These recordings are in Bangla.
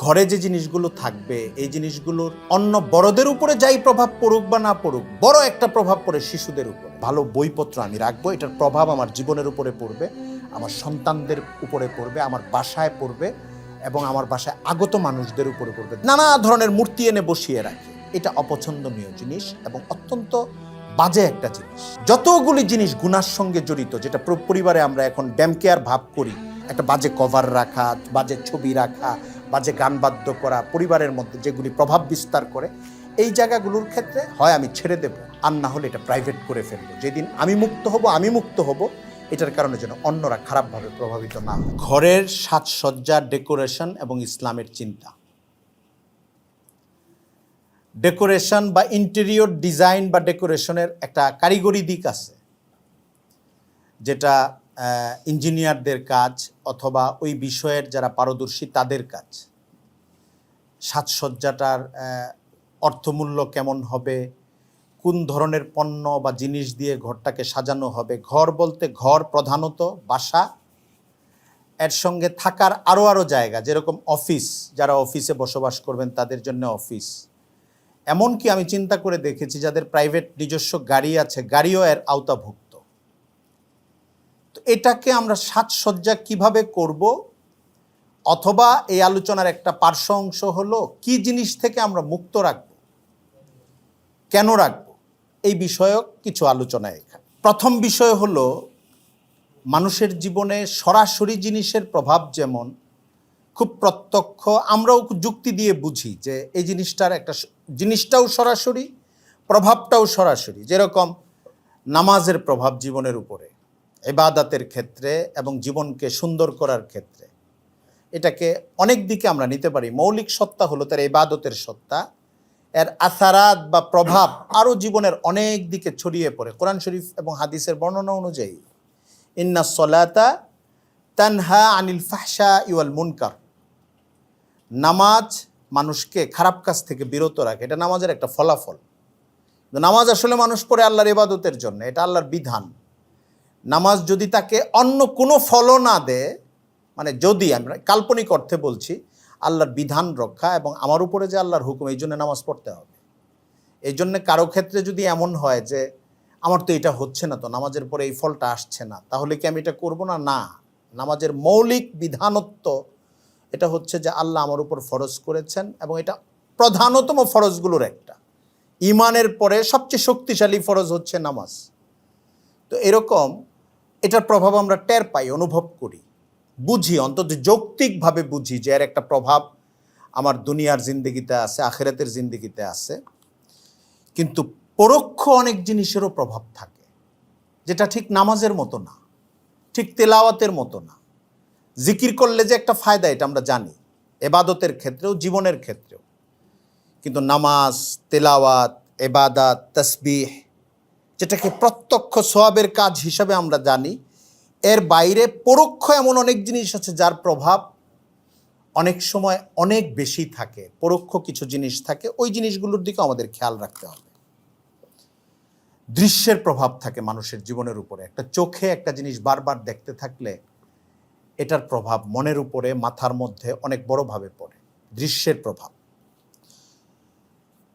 ঘরে যে জিনিসগুলো থাকবে এই জিনিসগুলোর অন্য বড়দের উপরে যাই প্রভাব পড়ুক বা না পড়ুক, বড় একটা প্রভাব পড়ে শিশুদের উপর। ভালো বইপত্র আমি রাখবো, এটার প্রভাব আমার জীবনের উপরে পড়বে, আমার সন্তানদের উপরে পড়বে, আমার বাসায় পড়বে এবং আমার বাসায় আগত মানুষদের উপরে পড়বে। নানা ধরনের মূর্তি এনে বসিয়ে রাখে, এটা অপছন্দনীয় জিনিস এবং অত্যন্ত বাজে একটা জিনিস। যতগুলি জিনিস গুনার সঙ্গে জড়িত, যেটা পরিবারে আমরা এখন ড্যামকেয়ার ভাব করি, একটা বাজে কভার রাখা, বাজে ছবি রাখা, বাজে গান বাদ্য করা, পরিবারের মধ্যে যেগুলি প্রভাব বিস্তার করে, এই জায়গাগুলোর ক্ষেত্রে হয় আমি ছেড়ে দেব, আর না হলে এটা প্রাইভেট করে ফেলবো। যেদিন আমি মুক্ত হব এটার কারণে যেন অন্যরা খারাপভাবে প্রভাবিত না হয়। ঘরের সাজসজ্জা, ডেকোরেশন এবং ইসলামের চিন্তা। ডেকোরেশন বা ইন্টেরিয়র ডিজাইন বা ডেকোরেশনের একটা কারিগরি দিক আছে, যেটা ইঞ্জিনিয়ারদের কাজ অথবা ওই বিষয়ের যারা পারদর্শী তাদের কাজ। সাজসজ্জাটার অর্থমূল্য কেমন হবে, কোন ধরনের পণ্য বা জিনিস দিয়ে ঘরটাকে সাজানো হবে। ঘর বলতে ঘর প্রধানত বাসা, এর সঙ্গে থাকার আরও জায়গা, যেরকম অফিস, যারা অফিসে বসবাস করবেন তাদের জন্য অফিস। এমনকি আমি চিন্তা করে দেখেছি যাদের প্রাইভেট নিজস্ব গাড়ি আছে, গাড়িও এর আওতাভুক্ত। তো এটাকে আমরা সাজসজ্জা কিভাবে করব, অথবা এই আলোচনার একটা পার্শ্ব অংশ হলো কি জিনিস থেকে আমরা মুক্ত রাখব, কেন রাখব, এই বিষয়ক কিছু আলোচনা এখানে। প্রথম বিষয় হলো মানুষের জীবনে সরাসরি জিনিসের প্রভাব যেমন খুব প্রত্যক্ষ, আমরাও যুক্তি দিয়ে বুঝি যে এই জিনিসটাও সরাসরি, প্রভাবটাও সরাসরি। যেরকম নামাজের প্রভাব জীবনের উপরে, ইবাদতের ক্ষেত্রে এবং জীবনকে সুন্দর করার ক্ষেত্রে, এটাকে অনেক দিকে আমরা নিতে পারি। মৌলিক সত্তা হলো তার ইবাদতের সত্তা, এর আসারাত বা প্রভাব আরও জীবনের অনেক দিকে ছড়িয়ে পড়ে। কোরআন শরীফ এবং হাদিসের বর্ণনা অনুযায়ী ইন্নাস সালাতা তানহা আনিল ফাহশাই ওয়াল মুনকার, নামাজ মানুষকে খারাপ কাজ থেকে বিরত রাখে, এটা নামাজের একটা ফলাফল। নামাজ আসলে মানুষ পড়ে আল্লাহর ইবাদতের জন্য, এটা আল্লাহর বিধান। নামাজ যদি তাকে অন্য কোনো ফলও না দেয়, মানে যদি আমরা কাল্পনিক অর্থে বলছি, আল্লাহর বিধান রক্ষা এবং আমার উপরে যে আল্লাহর হুকুম, এই জন্য নামাজ পড়তে হবে। এই জন্য কারো ক্ষেত্রে যদি এমন হয় যে আমার তো এটা হচ্ছে না, তো নামাজের পরে এই ফলটা আসছে না, তাহলে কি আমি এটা করব না? না, নামাজের মৌলিক বিধানত্ব এটা হচ্ছে যে আল্লাহ আমার উপর ফরজ করেছেন এবং এটা প্রধানতম ফরজগুলোর একটা। ইমানের পরে সবচেয়ে শক্তিশালী ফরজ হচ্ছে নামাজ। তো এরকম এটার প্রভাব আমরা টের পাই, অনুভব করি, বুঝি, অন্তত যৌক্তিকভাবে বুঝি যে এর একটা প্রভাব আমার দুনিয়ার জিন্দেগিতে আছে, আখিরাতের জিন্দেগিতে আছে। কিন্তু পরোক্ষ অনেক জিনিসেরও প্রভাব থাকে, যেটা ঠিক নামাজের মতো না, ঠিক তেলাওয়াতের মতো না। জিকির করলে যে একটা ফায়দা, এটা আমরা জানি, এবাদতের ক্ষেত্রেও, জীবনের ক্ষেত্রেও। কিন্তু নামাজ, তেলাওয়াত, এবাদাত, তাসবিহ, যেটাকে প্রত্যক্ষ সওয়াবের কাজ হিসাবে আমরা জানি, এর বাইরে পরোক্ষ এমন অনেক জিনিস আছে যার প্রভাব অনেক সময় অনেক বেশি থাকে। পরোক্ষ কিছু জিনিস থাকে, ওই জিনিসগুলোর দিকে আমাদের খেয়াল রাখতে হবে। দৃশ্যের প্রভাব থাকে মানুষের জীবনের উপরে। একটা চোখে একটা জিনিস বারবার দেখতে থাকলে এটার প্রভাব মনের উপরে, মাথার মধ্যে অনেক বড়ভাবে পড়ে। দৃশ্যের প্রভাব।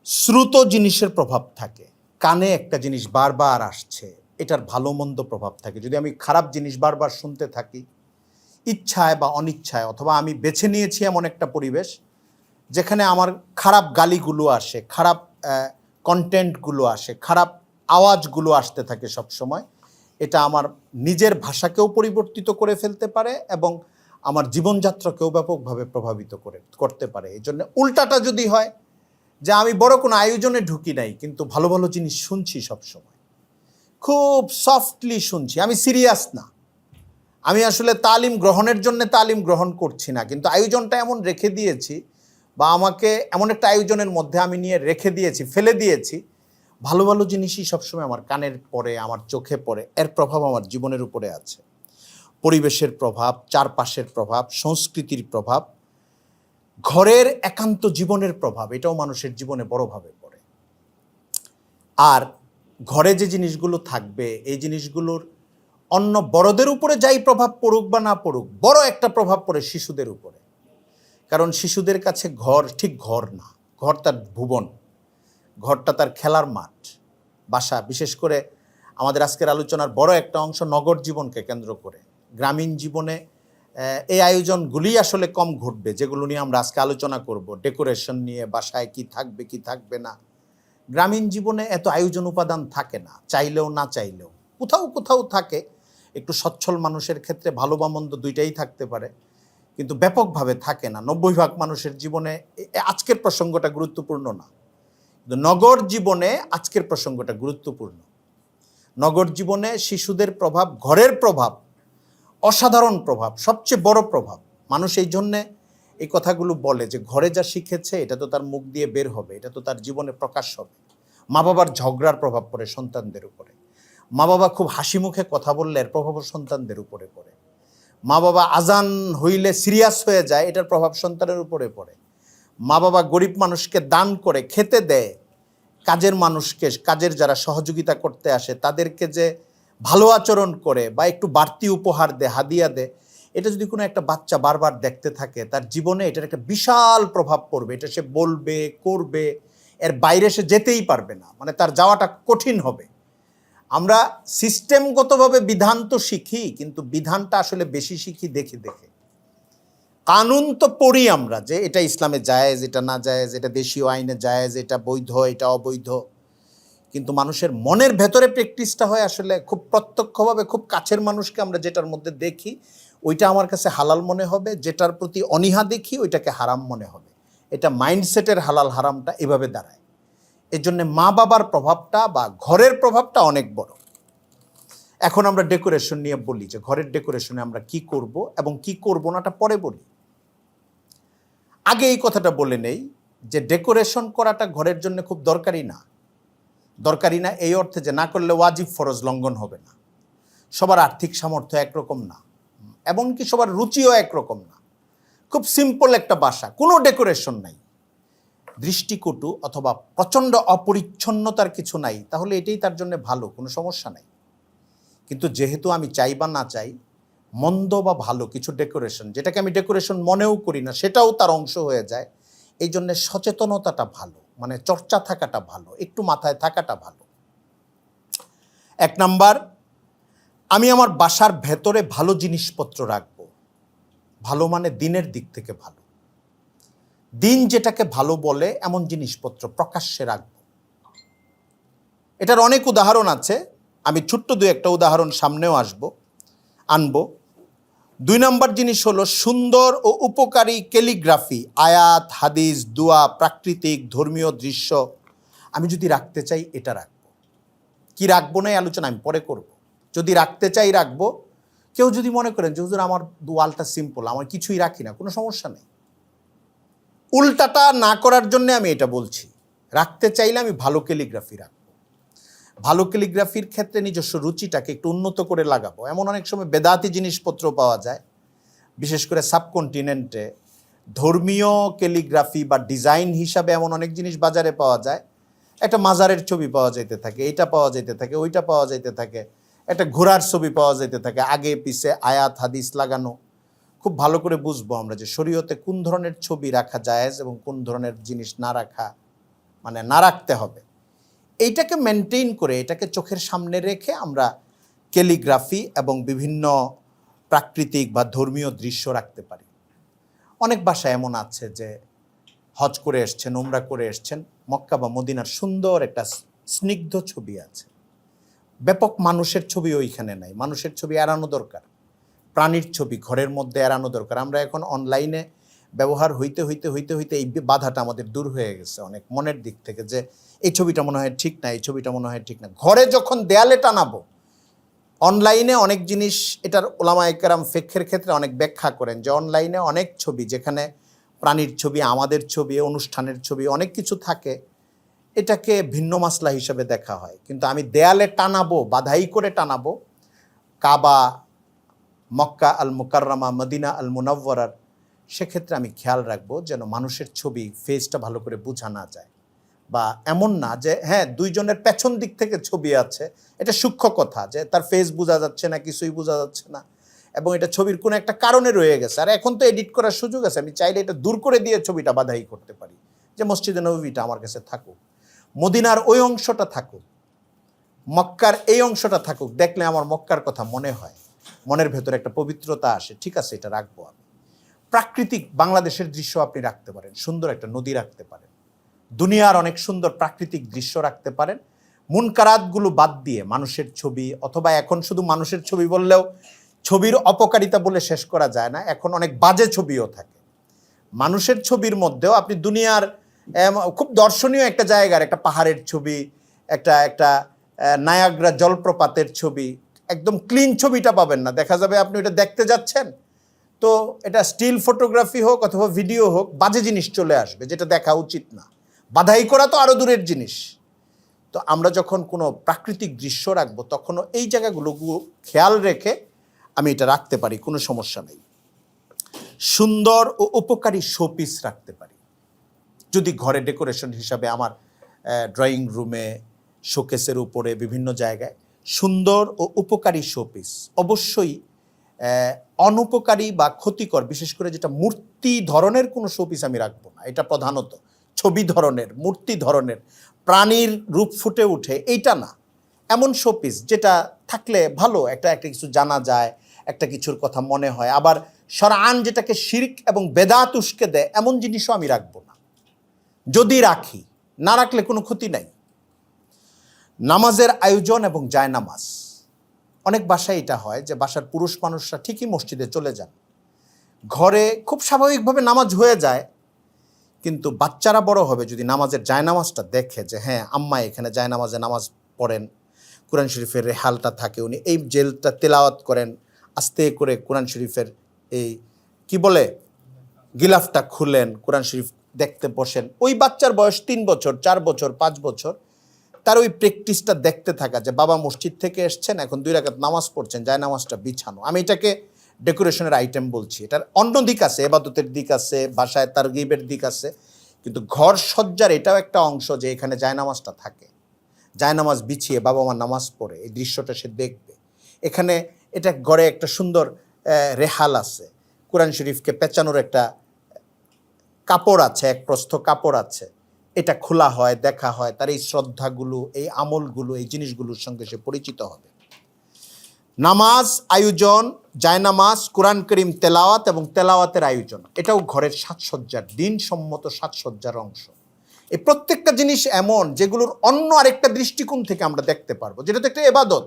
শ্রুত জিনিসের প্রভাব থাকে, কানে একটা জিনিস বারবার আসছে, এটার ভালো মন্দ প্রভাব থাকে। যদি আমি খারাপ জিনিস বারবার শুনতে থাকি, ইচ্ছায় বা অনিচ্ছায়, অথবা আমি বেছে নিয়েছি এমন একটা পরিবেশ যেখানে আমার খারাপ গালিগুলো আসে, খারাপ কন্টেন্টগুলো আসে, খারাপ আওয়াজগুলো আসতে থাকে সব সময়, এটা আমার নিজের ভাষাকেও পরিবর্তিত করে ফেলতে পারে এবং আমার জীবনযাত্রাকেও ব্যাপকভাবে প্রভাবিত করতে পারে। এই জন্য উল্টাটা যদি হয় যে আমি বড় কোনো আয়োজনে ঢুকি নাই, কিন্তু ভালো ভালো জিনিস শুনছি, সবসময় খুব সফটলি শুনছি, আমি সিরিয়াস না, আমি আসলে তালিম গ্রহণের জন্য তালিম গ্রহণ করছি না, কিন্তু আয়োজনটা এমন রেখে দিয়েছি, বা আমাকে এমন একটা আয়োজনের মধ্যে আমি নিয়ে রেখে দিয়েছি, ফেলে দিয়েছি, ভালো ভালো জিনিসই সবসময় আমার কানের পড়ে, আমার চোখে পড়ে, এর প্রভাব আমার জীবনের উপরে আছে। পরিবেশের প্রভাব, চারপাশের প্রভাব, সংস্কৃতির প্রভাব, ঘরের একান্ত জীবনের প্রভাব, এটাও মানুষের জীবনে বড়ভাবে পড়ে। আর ঘরে যে জিনিসগুলো থাকবে এই জিনিসগুলোর অন্য বড়দের উপরে যাই প্রভাব পড়ুক বা না পড়ুক, বড় একটা প্রভাব পড়ে শিশুদের উপরে। কারণ শিশুদের কাছে ঘর ঠিক ঘর না, ঘর তার ভুবন, ঘরটা তার খেলার মাঠ, বাসা। বিশেষ করে আমাদের আজকের আলোচনার বড় একটা অংশ নগর জীবনকে কেন্দ্র করে। গ্রামীণ জীবনে এই আয়োজনগুলি আসলে কম ঘটবে, যেগুলো নিয়ে আমরা আজকে আলোচনা করব। ডেকোরেশন নিয়ে, বাসায় কি থাকবে কি থাকবে না। গ্রামীণ জীবনে এত আয়োজন উপাদান থাকে না, চাইলেও না চাইলেও। কোথাও কোথাও থাকে, একটু সচ্ছল মানুষের ক্ষেত্রে ভালো বা মন্দ দুইটাই থাকতে পারে, কিন্তু ব্যাপকভাবে থাকে না। 90% মানুষের জীবনে আজকের প্রসঙ্গটা গুরুত্বপূর্ণ না, কিন্তু নগর জীবনে আজকের প্রসঙ্গটা গুরুত্বপূর্ণ। নগর জীবনে শিশুদের প্রভাব, ঘরের প্রভাব, অসাধারণ প্রভাব, সবচেয়ে বড় প্রভাব। মানুষ এই জন্যে এই কথাগুলো বলে যে ঘরে যা শিখেছে এটা তো তার মুখ দিয়ে বের হবে, এটা তো তার জীবনে প্রকাশ হবে। মা বাবার ঝগড়ার প্রভাব পড়ে সন্তানদের উপরে, মা বাবা খুব হাসি মুখে কথা বললে এর প্রভাব সন্তানদের উপরে পড়ে, মা বাবা আজান হইলে সিরিয়াস হয়ে যায়, এটার প্রভাব সন্তানের উপরে পড়ে। মা বাবা গরিব মানুষকে দান করে, খেতে দেয়, কাজের মানুষকে, কাজের যারা সহযোগিতা করতে আসে তাদেরকে যে ভালো আচরণ করে বা একটু বাড়তি উপহার দেয়, হাদিয়া দেয়, এটা যদি কোনো একটা বাচ্চা বারবার দেখতে থাকে, তার জীবনে এটার একটা বিশাল প্রভাব পড়বে। এটা সে বলবে, করবে, এর বাইরে সে যেতেই পারবে না, মানে তার যাওয়াটা কঠিন হবে। আমরা সিস্টেমগতভাবে বিধান তো শিখি, কিন্তু বিধানটা আসলে বেশি শিখি দেখে দেখে। কানুন তো পড়ি আমরা যে এটা ইসলামে জায়েজ, এটা না জায়েজ, এটা দেশীয় আইনে জায়েজ, এটা বৈধ, এটা অবৈধ, কিন্তু মানুষের মনের ভেতরে প্র্যাকটিসটা হয় আসলে খুব প্রত্যক্ষভাবে। খুব কাছের মানুষকে আমরা যেটার মধ্যে দেখি ওইটা আমার কাছে হালাল মনে হবে, যেটার প্রতি অনীহা দেখি ওইটাকে হারাম মনে হবে। এটা মাইন্ডসেটের হালাল হারামটা এভাবে দাঁড়ায়। এর জন্য মা বাবার প্রভাবটা বা ঘরের প্রভাবটা অনেক বড়। এখন আমরা ডেকোরেশন নিয়ে বলি যে ঘরের ডেকোরেশনে আমরা কি করব এবং কি করব নাটা পরে বলি। আগে এই কথাটা বলে নেই যে ডেকোরেশন করাটা ঘরের জন্য খুব দরকারি না। দরকারি না এই অর্থে যে না করলে ওয়াজিব ফরজ লঙ্ঘন হবে না, সবার আর্থিক সামর্থ্য একরকম না, এমনকি সবার রুচিও একরকম না। খুব সিম্পল একটা বাসা, কোনো ডেকোরেশন নাই, দৃষ্টিকটু অথবা প্রচণ্ড অপরিচ্ছন্নতার কিছু নাই, তাহলে এটাই তার জন্য ভালো, কোনো সমস্যা নাই। কিন্তু যেহেতু আমি চাই বা না চাই, মন্দ বা ভালো কিছু ডেকোরেশন, যেটাকে আমি ডেকোরেশন মনেও করি না, সেটাও তার অংশ হয়ে যায়। এই জন্যে সচেতনতাটা ভালো, মানে চর্চা থাকাটা ভালো, একটু মাথায় থাকাটা ভালো। 1 নাম্বার, আমি আমার বাসার ভেতরে ভালো জিনিসপত্র রাখবো। ভালো মানে দিনের দিক থেকে ভালো, দিন যেটাকে ভালো বলে এমন জিনিসপত্র প্রকাশ্যে রাখবো। এটার অনেক উদাহরণ আছে, আমি ছোট্ট 2-1টা উদাহরণ সামনেও আনবো। 2 নম্বর জিনিস হলো সুন্দর ও উপকারী ক্যালিগ্রাফি, আয়াত, হাদিস, দোয়া, প্রাকৃতিক, ধর্মীয় দৃশ্য আমি যদি রাখতে চাই এটা রাখবো। কি রাখবো না এই আলোচনা আমি পরে করব। যদি রাখতে চাই রাখবো। কেউ যদি মনে করেন যে হুজুর আমার ওয়ালটা সিম্পল, আমার কিছুই রাখি না, কোনো সমস্যা নেই। উল্টাটা না করার জন্য আমি এটা বলছি, রাখতে চাইলে আমি ভালো ক্যালিগ্রাফি রাখবো। ভালো ক্যালিগ্রাফির ক্ষেত্রে নিজস্ব রুচিটাকে একটু উন্নত করে লাগাবো। এমন অনেক সময় বেদাতি জিনিসপত্র পাওয়া যায়, বিশেষ করে সাবকন্টিনেন্টে ধর্মীয় ক্যালিগ্রাফি বা ডিজাইন হিসাবে এমন অনেক জিনিস বাজারে পাওয়া যায়। একটা মাজারের ছবি পাওয়া যেতে থাকে, এইটা পাওয়া যেতে থাকে, ওইটা পাওয়া যেতে থাকে, একটা ঘোড়ার ছবি পাওয়া যেতে থাকে, আগে পিছে আয়াত হাদিস লাগানো। খুব ভালো করে বুঝবো আমরা যে শরীয়তে কোন ধরনের ছবি রাখা জায়েজ এবং কোন ধরনের জিনিস না রাখা, মানে না রাখতে হবে। এইটাকে মেনটেন করে, এটাকে চোখের সামনে রেখে আমরা ক্যালিগ্রাফি এবং বিভিন্ন প্রাকৃতিক বা ধর্মীয় দৃশ্য রাখতে পারি। অনেক বাসায় এমন আছে যে হজ করে এসছেন, উমরা করে এসছেন, মক্কা বা মদিনার সুন্দর একটা স্নিগ্ধ ছবি আছে, ব্যাপক মানুষের ছবি ওইখানে নাই। মানুষের ছবি এড়ানো দরকার, প্রাণীর ছবি ঘরের মধ্যে এড়ানো দরকার। আমরা এখন অনলাইনে ব্যবহার হইতে হইতে হইতে হইতে এই বাধাটা আমাদের দূর হয়ে গেছে অনেক মনের দিক থেকে, যে এই ছবিটা মনে হয় ঠিক না, এই ছবিটা মনে হয় ঠিক না। ঘরে যখন দেয়ালে টানাবো, অনলাইনে অনেক জিনিস, এটার ওলামায়ে কেরাম ফিকহের ক্ষেত্রে অনেক ব্যাখ্যা করেন যে অনলাইনে অনেক ছবি, যেখানে প্রাণীর ছবি, আমাদের ছবি, অনুষ্ঠানের ছবি, অনেক কিছু থাকে, এটাকে ভিন্ন মাসলা হিসেবে দেখা হয়। কিন্তু আমি দেয়ালে টানাবো, বাধাই করে টানাবো, কাবা, মক্কা আল মুকাররমা, মদিনা আল মুনাওয়ারার, সেক্ষেত্রে আমি খেয়াল রাখবো যেন মানুষের ছবি ফেসটা ভালো করে বোঝা না যায়। বা এমন না যে হ্যাঁ 2 জনের পেছন দিক থেকে ছবি আছে, এটা সূক্ষ্ম কথা, যে তার ফেস বোঝা যাচ্ছে না, কিছুই বোঝা যাচ্ছে না, এবং এটা ছবির কোনো একটা কারণে রয়ে গেছে। আর এখন তো এডিট করার সুযোগ আছে, আমি চাইলে এটা দূর করে দিয়ে ছবিটা বাধাই করতে পারি যে মসজিদে নববীটা আমার কাছে থাকুক, মদিনার ওই অংশটা থাকুক, মক্কার এই অংশটা থাকুক, দেখলে আমার মক্কার কথা মনে হয়, মনের ভেতরে একটা পবিত্রতা আসে, ঠিক আছে এটা রাখবো আমি। প্রাকৃতিক বাংলাদেশের দৃশ্য আপনি রাখতে পারেন, সুন্দর একটা নদী রাখতে পারেন, দুনিয়ার অনেক সুন্দর প্রাকৃতিক দৃশ্য রাখতে পারেন, মুনকারাতগুলো বাদ দিয়ে মানুষের ছবি, অথবা এখন শুধু মানুষের ছবি বললেও ছবির অপকারিতা বলে শেষ করা যায় না, এখন অনেক বাজে ছবিও থাকে। মানুষের ছবির মধ্যেও আপনি দুনিয়ার খুব দর্শনীয় একটা জায়গার একটা পাহাড়ের ছবি, একটা নায়াগ্রা জলপ্রপাতের ছবি, একদম ক্লিন ছবিটা পাবেন না। দেখা যাবে আপনি ওটা দেখতে যাচ্ছেন, তো এটা স্টিল ফটোগ্রাফি হোক অথবা ভিডিও হোক, বাজে জিনিস চলে আসবে, যেটা দেখা উচিত না। বাধাই করা তো আরও দূরের জিনিস। তো আমরা যখন কোনো প্রাকৃতিক দৃশ্য রাখবো, তখনও এই জায়গাগুলো খেয়াল রেখে আমি এটা রাখতে পারি, কোনো সমস্যা নেই। সুন্দর ও উপকারী শোপিস রাখতে পারি। যদি ঘরে ডেকোরেশন হিসাবে আমার ড্রয়িং রুমে, শোকেসের উপরে, বিভিন্ন জায়গায় সুন্দর ও উপকারী শোপিস, অবশ্যই অনুপকারী বা ক্ষতিকর, বিশেষ করে যেটা মূর্তি ধরনের কোনো শোপিস আমি রাখবো না। এটা প্রধানত ছবি ধরনের, মূর্তি ধরনের, প্রাণীর রূপ ফুটে উঠে, এইটা না। এমন শোপিস যেটা থাকলে ভালো, একটা কিছু জানা যায়, একটা কিছুর কথা মনে হয়, আবার শরআন যেটাকে শিরক এবং বেদাত উস্কে দেয়, এমন জিনিসও আমি রাখবো না। যদি রাখি, না রাখলে কোনো ক্ষতি নাই। নামাজের আয়োজন এবং জায়নামাজ, অনেক বাসায় এটা হয় যে বাসার পুরুষ মানুষরা ঠিকই মসজিদে চলে যান, ঘরে খুব স্বাভাবিকভাবে নামাজ হয়ে যায়, কিন্তু বাচ্চারা বড় হবে যদি নামাজের জায়নামাজটা দেখে যে হ্যাঁ আম্মা এখানে জায়নামাজে নামাজ পড়েন, কোরআন শরীফের রেহালটা থাকে, উনি এই জেলটা তেলাওয়াত করেন, আস্তে করে কোরআন শরীফের এই কি বলে গিলাফটা খুলেন, কোরআন শরীফ দেখতে বসেন, ওই বাচ্চার বয়স 3 বছর, 4 বছর, 5 বছর, তার ওই প্র্যাকটিসটা দেখতে থাকা যে বাবা মসজিদ থেকে এসছেন, এখন 2 রাকাত নামাজ পড়ছেন, জায়নামাজটা বিছানো। আমি এটাকে ডেকোরেশনের আইটেম বলছি। এটার অন্য দিক আছে, ইবাদতের দিক আছে, বাসায় তারগিবের দিক আছে, কিন্তু ঘর সজ্জার এটাও একটা অংশ যে এখানে জায়নামাজটা থাকে, জায়নামাজ বিছিয়ে বাবা মা নামাজ পড়ে, এই দৃশ্যটা সে দেখবে। এখানে এটা ঘরে একটা সুন্দর রেহাল আছে, কোরআন শরীফকে পেঁচানোর একটা কাপড় আছে, এক প্রস্থ কাপড় আছে, এটা খোলা হয়, দেখা হয়, তার এই শ্রদ্ধাগুলো, এই আমলগুলো, এই জিনিসগুলোর সঙ্গে সে পরিচিত হবে। নামাজ আয়োজন, জায়নামাজ, কোরআন করিম তেলাওয়াত এবং তেলাওয়াতের আয়োজন, এটাও ঘরের সাজসজ্জার, দিনসম্মত সাজসজ্জার অংশ। এই প্রত্যেকটা জিনিস এমন যেগুলোর অন্য আরেকটা দৃষ্টিকোণ থেকে আমরা দেখতে পারবো, যেটা তো একটা ইবাদত।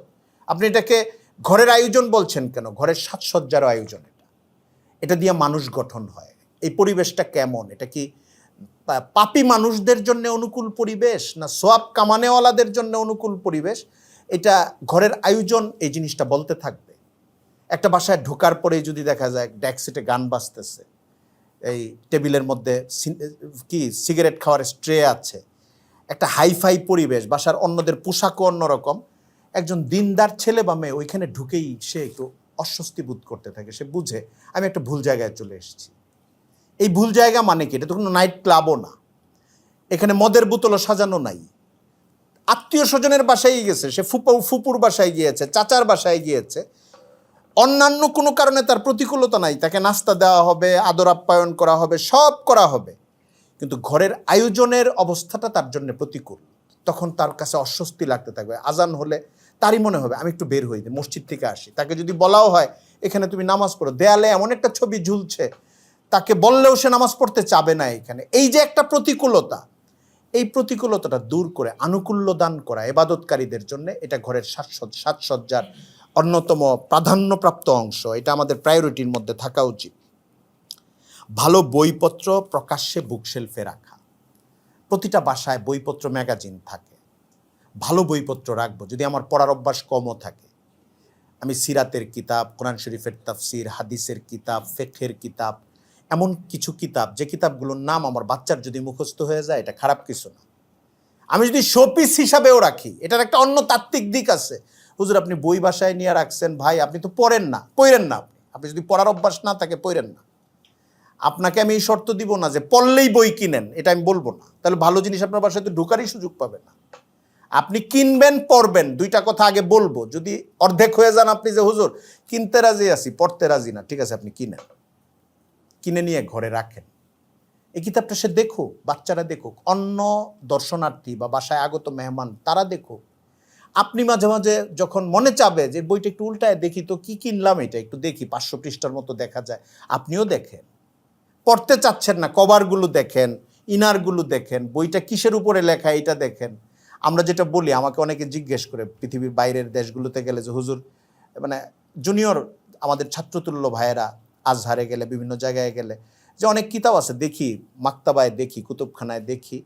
আপনি এটাকে ঘরের আয়োজন বলছেন কেন? ঘরের সাজসজ্জার আয়োজন। এটা দিয়ে মানুষ গঠন হয়। এই পরিবেশটা কেমন? এটা কি পাপী মানুষদের জন্য অনুকূল পরিবেশ, না সোয়াব কামানেওয়ালাদের জন্য অনুকূল পরিবেশ? এটা ঘরের আয়োজন এই জিনিসটা বলতে থাকবে। একটা বাসায় ঢোকার পরেই যদি দেখা যায় ডেস্ক গান বাজতেছে, এই টেবিলের মধ্যে কি সিগারেট খাওয়ার স্ট্রে আছে, একটা হাইফাই পরিবেশ, বাসার অন্যদের পোশাকও অন্যরকম, একজন দিনদার ছেলে বা মেয়ে ওইখানে ঢুকেই সে একটু অস্বস্তি বোধ করতে থাকে। সে বুঝে আমি একটা ভুল জায়গায় চলে এসেছি। এই ভুল জায়গা মানে কি? এটা তো কোনো নাইট ক্লাবও না, এখানে মদের বোতলও সাজানো নাই, আত্মীয় স্বজনের বাসায় গেছে, সে ফুপুর বাসায় গিয়েছে, চাচার বাসায় গিয়েছে, অন্যান্য কোনো কারণে তার প্রতিকূলতা নাই, তাকে নাস্তা দেওয়া হবে, আদর আপ্যায়ন করা হবে, সব করা হবে, কিন্তু ঘরের আয়োজনের অবস্থাটা তার জন্য প্রতিকূল। তখন তার কাছে অস্বস্তি লাগতে থাকবে। আজান হলে তারই মনে হবে আমি একটু বের হই, মসজিদ থেকে আসি। তাকে যদি বলাও হয় এখানে তুমি নামাজ পড়ো, দেয়ালে এমন একটা ছবি ঝুলছে, তাকে বললেও সে নামাজ পড়তে চাবে না এখানে। এই যে একটা প্রতিকূলতা, এই প্রতিকূলতাটা দূর করে আনুকূল্য দান করা ইবাদতকারীদের জন্য, এটা ঘরের সাজসজ্জার অন্যতম প্রাধান্যপ্রাপ্ত অংশ। এটা আমাদের প্রায়োরিটির মধ্যে থাকা উচিত। ভালো বইপত্র প্রকাশ্যে বুকশেলফে রাখা। প্রতিটা বাসায় বইপত্র ম্যাগাজিন থাকে, ভালো বইপত্র রাখবো। যদি আমার পড়ার অভ্যাস কমও থাকে, আমি সিরাতের কিতাব, কোরআন শরীফের তাফসির, হাদিসের কিতাব, ফিকহের কিতাব, এমন কিছু কিতাব যে কিতাবগুলোর নাম আমার বাচ্চার যদি মুখস্থ হয়ে যায় এটা খারাপ কিছু না। আমি যদি শোপিস হিসাবেও রাখি, এটার একটা অন্য তাত্ত্বিক দিক আছে। হুজুর আপনি বই বাসায় নিয়ে রাখছেন, ভাই আপনি তো পড়েন না, পড়েন না। আপনি যদি পড়ার অভ্যাস না থাকে পড়েন না। আপনাকে আমি এই শর্ত দিব না যে পড়লেই বই কিনেন, এটা আমি বলবো না। তাহলে ভালো জিনিস আপনার বাসায় তো ঢোকারই সুযোগ পাবে না। আপনি কিনবেন পড়বেন, দুইটা কথা আগে বলবো। যদি অর্ধেক হয়ে যান আপনি যে হুজুর কিনতে রাজি আছি পড়তে রাজি না, ঠিক আছে আপনি কিনেন, কিনে নিয়ে ঘরে রাখেন। এই কিতাবটা সে দেখুক, বাচ্চারা দেখুক, অন্য দর্শনার্থী বা বাসায় আগত মেহমান তারা দেখুক। আপনি মাঝে মাঝে যখন মনে চাবে যে বইটা একটু উল্টায় দেখি তো কি কিনলাম, এটা একটু দেখি, 500 পৃষ্ঠার মতো দেখা যায়, আপনিও দেখেন। পড়তে চাচ্ছেন না, কভারগুলো দেখেন, ইনারগুলো দেখেন, বইটা কিসের উপরে লেখা এটা দেখেন। আমরা যেটা বলি, আমাকে অনেকে জিজ্ঞেস করে পৃথিবীর বাইরের দেশগুলোতে গেলে যে হুজুর, মানে জুনিয়র আমাদের ছাত্রতুল্য ভাইয়েরা আজহারে গেলে, বিভিন্ন জায়গায় গেলে, যে অনেক কিতাব আছে দেখি, মাক্তাবায় দেখি, কুতুবখানায় দেখি,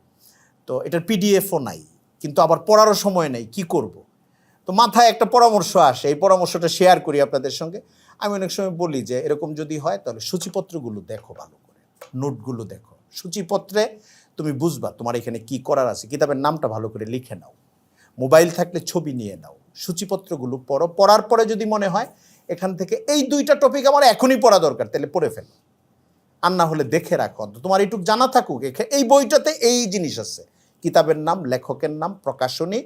তো এটার পিডিএফও নাই, কিন্তু আবার পড়ারও সময় নেই, কি করব। তো মাথায় একটা পরামর্শ আসে, এই পরামর্শটা শেয়ার করি আপনাদের সঙ্গে। আমি অনেক সময় বলি যে এরকম যদি হয় তাহলে সূচিপত্রগুলো দেখো, ভালো করে নোটগুলো দেখো। সূচিপত্রে তুমি বুঝবা তোমার এখানে কি করার আছে, কিতাবের নামটা ভালো করে লিখে নাও, মোবাইল থাকলে ছবি নিয়ে নাও, সূচিপত্রগুলো পড়ো। পড়ার পরে যদি মনে হয় এখান থেকে এই 2টা টপিক আমার এখনই পড়া দরকার, তাহলে পড়ে ফেলো। আর না হলে দেখে রাখো, তোমার এইটুক জানা থাকুক এই বইটাতে এই জিনিস আছে, কিতাবের নাম, লেখকের নাম, প্রকাশনী,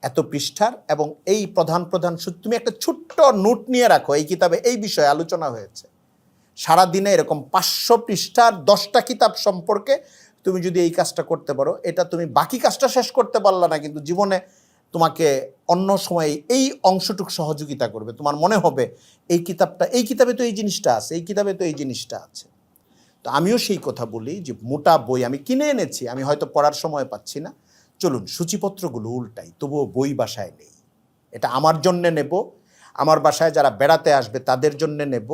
এত পৃষ্ঠার, এবং এই প্রধান প্রধান তুমি একটা ছোট্ট নোট নিয়ে রাখো, এই কিতাবে এই বিষয়ে আলোচনা হয়েছে। সারাদিনে এরকম 500 পৃষ্ঠার 10টা কিতাব সম্পর্কে তুমি যদি এই কাজটা করতে পারো, এটা তুমি বাকি কাজটা শেষ করতে পারলা না, কিন্তু জীবনে তোমাকে অন্য সময় এই অংশটুক সহযোগিতা করবে। তোমার মনে হবে এই কিতাবে তো এই জিনিসটা আছে, এই কিতাবে তো এই জিনিসটা আছে। তো আমিও সেই কথা বলি যে মোটা বই আমি কিনে এনেছি, আমি হয়তো পড়ার সময় পাচ্ছি না, চলুন সূচিপত্রগুলো উল্টাই, তবুও বই বাসায় নেই। এটা আমার জন্যে নেব, আমার বাসায় যারা বেড়াতে আসবে তাদের জন্যে নেব,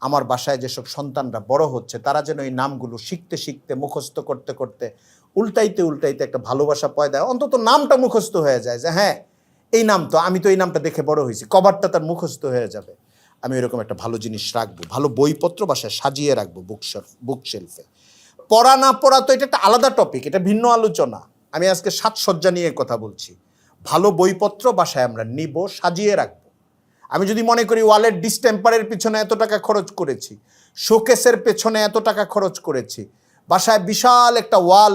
আমার বাসায় যেসব সন্তানরা বড় হচ্ছে তারা যেন এই নামগুলো শিখতে শিখতে, মুখস্থ করতে করতে, উল্টাইতে উল্টাইতে একটা ভালোবাসা পয়দা, অন্তত নামটা মুখস্থ হয়ে যায়, যে হ্যাঁ এই নাম তো, আমি তো এই নামটা দেখে বড় হয়েছি, কভারটা তার মুখস্থ হয়ে যাবে। আমি এরকম একটা ভালো জিনিস রাখবো, ভালো বইপত্র বাসায় সাজিয়ে রাখবো বুকশেলফে। পড়া না পড়া তো এটা একটা আলাদা টপিক, এটা ভিন্ন আলোচনা। আমি আজকে সাজসজ্জা নিয়ে কথা বলছি। ভালো বইপত্র বাসায় আমরা নিব, সাজিয়ে রাখবো। আমি যদি মনে করি ওয়ালের ডিস্টেম্পারের পিছনে এত টাকা খরচ করেছি, শোকেসের পেছনে এত টাকা খরচ করেছি, বাসায় বিশাল একটা ওয়াল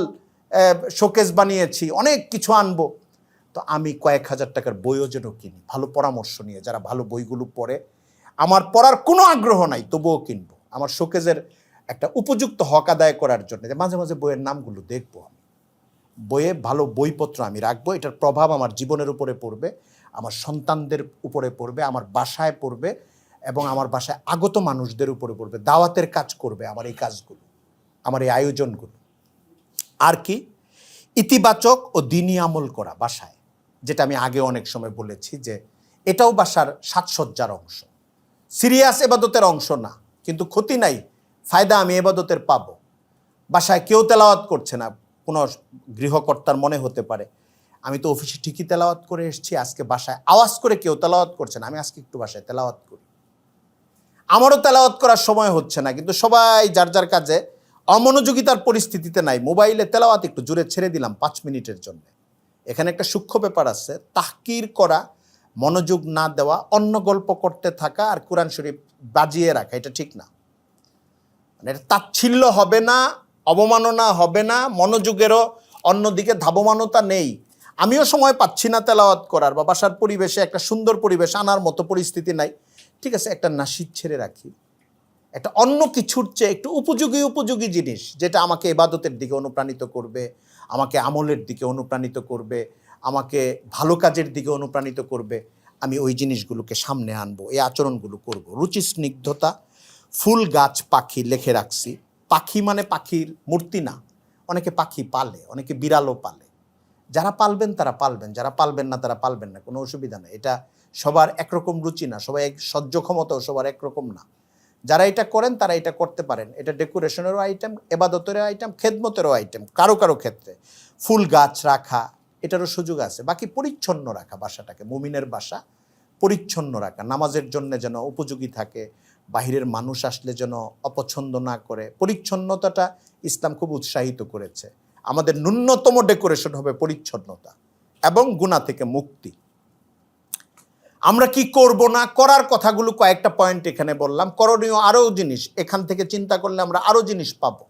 শোকেস বানিয়েছি, অনেক কিছু আনবো, তো আমি কয়েক হাজার টাকার বইও যেন কিনি, ভালো পরামর্শ নিয়ে, যারা ভালো বইগুলো পড়ে। আমার পড়ার কোনো আগ্রহ নাই, তবুও কিনবো, আমার শোকেজের একটা উপযুক্ত হক আদায় করার জন্য। যে মাঝে মাঝে বইয়ের নামগুলো দেখবো, আমি বইয়ে ভালো বইপত্র আমি রাখবো, এটার প্রভাব আমার জীবনের উপরে পড়বে, আমার সন্তানদের উপরে পড়বে, আমার বাসায় পড়বে, এবং আমার বাসায় আগত মানুষদের উপরে পড়বে, দাওয়াতের কাজ করবে আমার এই কাজগুলো, আমার এই আয়োজনগুলো। আর কি, ইতিবাচক ও দিনী আমল করা বাসায়, যেটা আমি আগে অনেক সময় বলেছি যে এটাও বাসার সাজসজ্জার অংশ, সিরিয়াস এবাদতের অংশ না, কিন্তু ক্ষতি নাই, ফায়দা আমি এবাদতের পাবো। বাসায় কেউ তেলাওয়াত করছে না, কোনো গৃহকর্তার মনে হতে পারে আমি তো অফিসে ঠিকই তেলাওয়াত করে এসেছি, আজকে বাসায় আওয়াজ করে কেউ তেলাওয়াত করছে না, আমি আজকে একটু বাসায় তেলাওয়াত করি। আমারও তেলাওয়াত করার সময় হচ্ছে না, কিন্তু সবাই যার যার কাজে, অমনোযোগিতার পরিস্থিতিতে নাই, মোবাইলে তেলাওয়াত একটু জুড়ে ছেড়ে দিলাম 5 মিনিটের জন্য। এখানে একটা সূক্ষ্ম ব্যাপার আছে, তাহকির করা, মনোযোগ না দেওয়া, অন্য গল্প করতে থাকা আর কোরআন শরীফ বাজিয়ে রাখা, এটা ঠিক না। মানে এটা তাচ্ছিল্য হবে না, অবমাননা হবে না, মনোযোগেরও অন্যদিকে ধাবমানতা নেই। আমিও সময় পাচ্ছি না তেলাওয়াত করার, বা বাসার পরিবেশে একটা সুন্দর পরিবেশ আনার মতো পরিস্থিতি নাই, ঠিক আছে একটা নাশিদ ছেড়ে রাখি, একটা অন্য কিছুর চেয়ে একটু উপযোগী জিনিস, যেটা আমাকে ইবাদতের দিকে অনুপ্রাণিত করবে, আমাকে আমলের দিকে অনুপ্রাণিত করবে, আমাকে ভালো কাজের দিকে অনুপ্রাণিত করবে, আমি ওই জিনিসগুলোকে সামনে আনবো, এই আচরণগুলো করব। রুচি, স্নিগ্ধতা, ফুল, গাছ, পাখি লিখে রাখছি। পাখি মানে পাখির মূর্তি না, অনেকে পাখি পালে, অনেকে বিড়ালও পালে। যারা পালবেন তারা পালবেন, যারা পালবেন না তারা পালবেন না, কোনো অসুবিধা নেই। এটা সবার একরকম রুচি না, সবাই সহ্য ক্ষমতাও সবার একরকম না। যারা এটা করেন তারা এটা করতে পারেন, এটা ডেকোরেশনেরও আইটেম, এবাদতেরও আইটেম, খেদমতেরও আইটেম, কারো কারো ক্ষেত্রে ফুল গাছ রাখা এটারও সুযোগ আছে। বাকি পরিচ্ছন্ন রাখা বাসাটাকে, মুমিনের বাসা পরিচ্ছন্ন রাখা, নামাজের জন্য যেন উপযোগী থাকে, বাহিরের মানুষ আসলে যেন অপছন্দ না করে, পরিচ্ছন্নতাটা ইসলাম খুব উৎসাহিত করেছে। আমাদের ন্যূনতম ডেকোরেশন হবে পরিচ্ছন্নতা এবং গুনাহ থেকে মুক্তি। আমরা কি করব না করার কথাগুলো কয়েকটা পয়েন্ট এখানে বললাম। করণীয় আরও জিনিস, এখান থেকে চিন্তা করলে আমরা আরও জিনিস পাবো।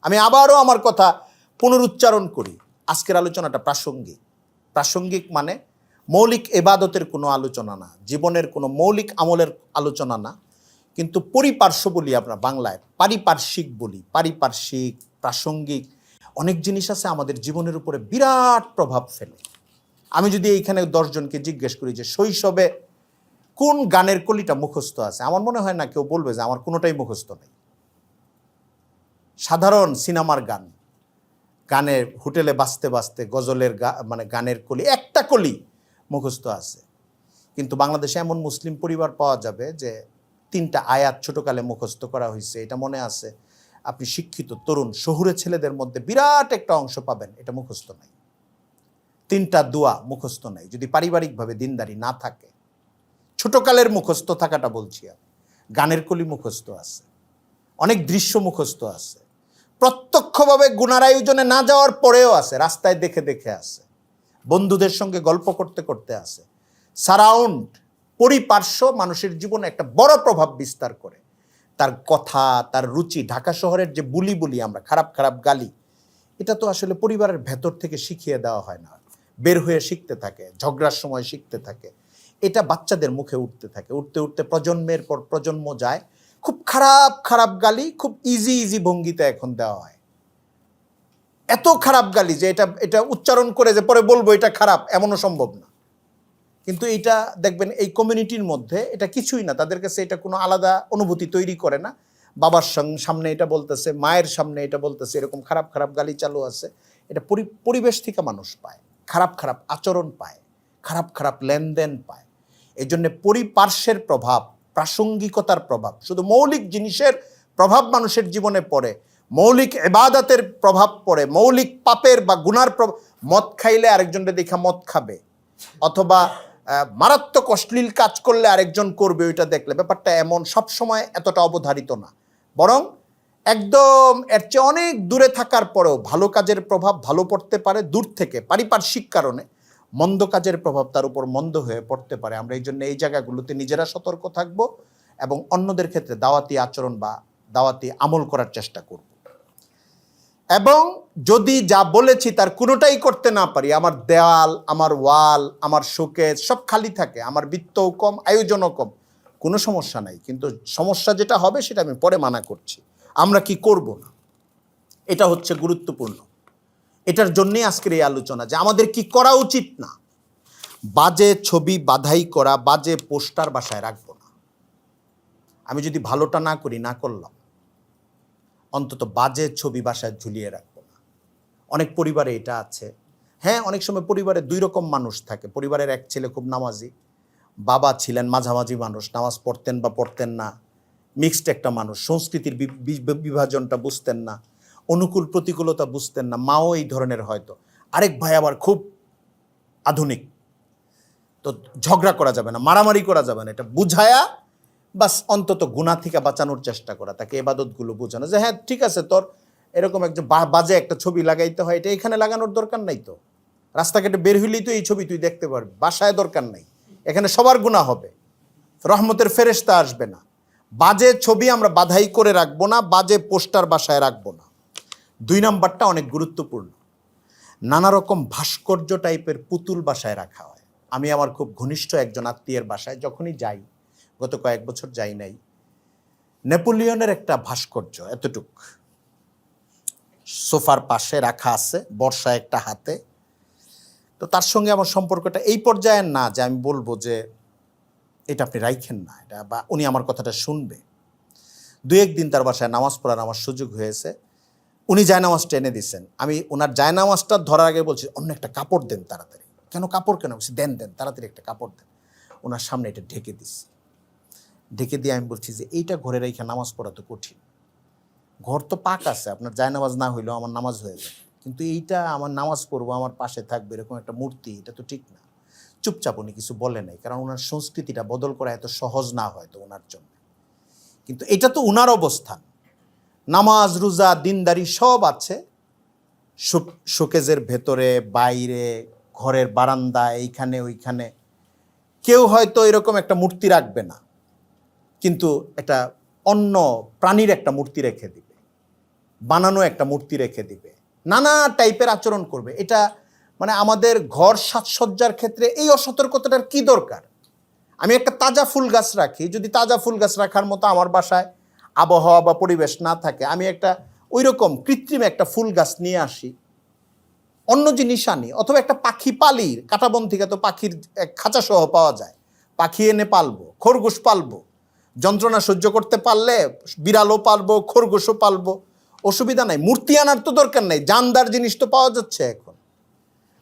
আমি আবারও আমার কথা পুনরুচ্চারণ করি, আজকের আলোচনাটা প্রাসঙ্গিক। প্রাসঙ্গিক মানে মৌলিক ইবাদতের কোনো আলোচনা না, জীবনের কোনো মৌলিক আমলের আলোচনা না, কিন্তু পরিপার্শ্ব বলি আমরা বাংলায়, পারিপার্শ্বিক বলি, পারিপার্শ্বিক প্রাসঙ্গিক অনেক জিনিস আছে আমাদের জীবনের উপরে বিরাট প্রভাব ফেলে। আমি যদি এইখানে 10 জনকে জিজ্ঞেস করি যে শৈশবে কোন গানের কলিটা মুখস্থ আছে, আমার মনে হয় না কেউ বলবে যে আমার কোনোটাই মুখস্থ নেই। সাধারণ সিনেমার গান, গানের হোটেলে বাজতে বাজতে গজলের মানে গানের কলি, একটা কলি মুখস্থ আছে। কিন্তু বাংলাদেশে এমন মুসলিম পরিবার পাওয়া যাবে যে 3টা আয়াত ছোটকালে মুখস্থ করা হয়েছে, এটা মনে আছে। আপনি শিক্ষিত তরুণ শহুরে ছেলেদের মধ্যে বিরাট একটা অংশ পাবেন এটা মুখস্থ নাই। 3টা দোয়া মুখস্থ নাই, যদি পারিবারিকভাবে দিনদারি না থাকে। ছোটকালের মুখস্থ থাকাটা বলছি আমি। গানের কলি মুখস্থ আছে, অনেক দৃশ্য মুখস্থ আছে, প্রত্যক্ষভাবে গুনার আয়োজনে না যাওয়ার পরেও আছে, রাস্তায় দেখে দেখে আছে, বন্ধুদের সঙ্গে গল্প করতে করতে আছে। সারাউন্ড, পরিপার্শ্ব মানুষের জীবনে একটা বড় প্রভাব বিস্তার করে। তার কথা, তার রুচি, ঢাকা শহরের যে বলি আমরা, খারাপ খারাপ গালি, এটা তো আসলে পরিবারের ভেতর থেকে শিখিয়ে দেওয়া হয় না, বের হয়ে শিখতে থাকে, ঝগড়ার সময় শিখতে থাকে। এটা বাচ্চাদের মুখে উঠতে থাকে, উঠতে উঠতে প্রজন্মের পর প্রজন্ম যায়। খুব খারাপ খারাপ গালি খুব ইজি ভঙ্গিতে এখন দেওয়া হয়, এত খারাপ গালি যে এটা উচ্চারণ করে যে পরে বলবো এটা খারাপ এমনও সম্ভব না। কিন্তু এটা দেখবেন এই কমিউনিটির মধ্যে এটা কিছুই না, তাদের কাছে এটা কোনো আলাদা অনুভূতি তৈরি করে না। বাবার সামনে এটা বলতেছে, মায়ের সামনে এটা বলতেছে, এরকম খারাপ খারাপ গালি চালু আছে। এটা পরিবেশ থেকে মানুষ পায়, খারাপ খারাপ আচরণ পায়, খারাপ খারাপ লেনদেন পায়। এই জন্যে পরিপার্শ্বের প্রভাব, প্রাসঙ্গিকতার প্রভাব, শুধু মৌলিক জিনিসের প্রভাব মানুষের জীবনে পড়ে, মৌলিক ইবাদতের প্রভাব পড়ে, মৌলিক পাপের বা গুনার প্রভাব। মদ খাইলে আরেকজনকে দেখা মদ খাবে, অথবা মারাত্মক অশ্লীল কাজ করলে আরেকজন করবে ওইটা দেখলে। ব্যাপারটা এমন সব সময় এতটা অবধারিত না, বরং একদম এর চেয়ে অনেক দূরে থাকার পরেও ভালো কাজের প্রভাব ভালো পড়তে পারে দূর থেকে, পারিপার্শ্বিক কারণে। মন্দ কাজের প্রভাব তার উপর মন্দ হয়ে পড়তে পারে। আমরা এই জন্য এই জায়গাগুলোতে নিজেরা সতর্ক থাকব এবং অন্যদের ক্ষেত্রে দাওয়াতি আচরণ বা দাওয়াতি আমল করার চেষ্টা করব। এবং যদি যা বলেছি তার কোনোটাই করতে না পারি, আমার দেওয়াল, আমার ওয়াল, আমার শোকেস সব খালি থাকে, আমার বৃত্তও কম, আয়োজনও কম, কোনো সমস্যা নাই। কিন্তু সমস্যা যেটা হবে সেটা আমি পরে মানা করছি। আমরা কি করব না, এটা হচ্ছে গুরুত্বপূর্ণ। এটার জন্যই আজকের এই আলোচনা যে আমাদের কি করা উচিত না। বাজে ছবি বাধাই করা, বাজে পোস্টার বাসায় রাখবো না। আমি যদি ভালোটা না করি, না করলাম, অন্তত বাজে ছবি বাসায় ঝুলিয়ে রাখবো না। অনেক পরিবারে এটা আছে। হ্যাঁ, অনেক সময় পরিবারে 2 রকম মানুষ থাকে। পরিবারের এক ছেলে খুব নামাজি, বাবা ছিলেন মাঝামাঝি মানুষ, নামাজ পড়তেন বা পড়তেন না, মিক্সড একটা মানুষ, সংস্কৃতির বিভাজনটা বুঝতেন না, অনুকূল প্রতিকূলতা বুঝতেন না, মাও এই ধরনের হয়তো। আরেক ভাই আবার খুব আধুনিক। তো ঝগড়া করা যাবে না, মারামারি করা যাবে না, এটা বুঝায়া বাস অন্তত গুনাহ থেকে বাঁচানোর চেষ্টা করা, তাকে ইবাদতগুলো বোঝানো যে হ্যাঁ ঠিক আছে, তোর এরকম একটা বাজে একটা ছবি লাগাইতে হয়, এটা এখানে লাগানোর দরকার নাই তো, রাস্তাঘাটে বের হইলেই তো এই ছবি তুই দেখতে পারবি, বাসায় দরকার নাই, এখানে সবার গুনাহ হবে, রহমতের ফেরেশতা আসবে না। বাজে ছবি আমরা বাধাই করে রাখবো না, বাজে পোস্টার বাসায় রাখবো না। 2 নাম্বারটা অনেক গুরুত্বপূর্ণ, নানা রকম ভাস্কর্য টাইপের পুতুল বাসায় রাখা হয়। আমি আমার খুব ঘনিষ্ঠ একজন আত্মীয়ের বাসায় যখনই যাই, গত কয়েক বছর যাই নাই, নেপোলিয়নের একটা ভাস্কর্য এতটুক সোফার পাশে রাখা আছে, বর্ষা একটা হাতে। তো তার সঙ্গে আমার সম্পর্কটা এই পর্যায়ের না যে আমি বলবো যে এটা আপনি রাইখেন না, এটা বা উনি আমার কথাটা শুনবে। 2-1 দিন তার বাসায় নামাজ পড়ার আমার সুযোগ হয়েছে। উনি জায়নামাজটা এনে দিচ্ছেন, আমি ওনার জায়নামাজটা ধরার আগে বলছি অন্য একটা কাপড় দেন তাড়াতাড়ি। কেন কাপড় কেন? বলছি দেন তাড়াতাড়ি একটা কাপড় দেন। ওনার সামনে এটা ঢেকে দিচ্ছি, ঢেকে দিয়ে আমি বলছি যে এইটা ঘরে রেখে নামাজ পড়া তো কঠিন, ঘর তো পাক আছে, আপনার জায়নামাজ না হইলেও আমার নামাজ হয়ে যাবে, কিন্তু এইটা আমার নামাজ পড়বো, আমার পাশে থাকবে এরকম একটা মূর্তি, এটা তো ঠিক না। চুপচাপ উনি কিছু বলে নাই, কারণ ওনার সংস্কৃতিটা বদল করা এত সহজ না হয়তো ওনার জন্য, কিন্তু এটা তো ওনার অবস্থান। নামাজ রোজা দিনদারি সব আছে, শোকেজের ভেতরে বাইরে ঘরের বারান্দায় এইখানে ওইখানে। কেউ হয়তো এরকম একটা মূর্তি রাখবে না, কিন্তু একটা অন্য প্রাণীর একটা মূর্তি রেখে দিবে, বানানো একটা মূর্তি রেখে দিবে, নানা টাইপের আচরণ করবে। এটা মানে আমাদের ঘর সাজসজ্জার ক্ষেত্রে এই অসতর্কতাটার কি দরকার? আমি একটা তাজা ফুল গাছ রাখি, যদি তাজা ফুল গাছ রাখার মতো আমার বাসায় আবহাওয়া বা পরিবেশ না থাকে, আমি একটা ওই রকম কৃত্রিম একটা ফুল গাছ নিয়ে আসি, অন্য জিনিস আনি, অথবা একটা পাখি পালি, কাঁটাবন থেকে তো পাখির খাঁচা সহ পাওয়া যায়, পাখি এনে পালবো, খরগোশ পালবো, যন্ত্রণা সহ্য করতে পারলে বিড়ালও পালবো, খরগোশও পালবো, অসুবিধা নাই। মূর্তি আনার তো দরকার নাই, জানদার জিনিস তো পাওয়া যাচ্ছে এখন,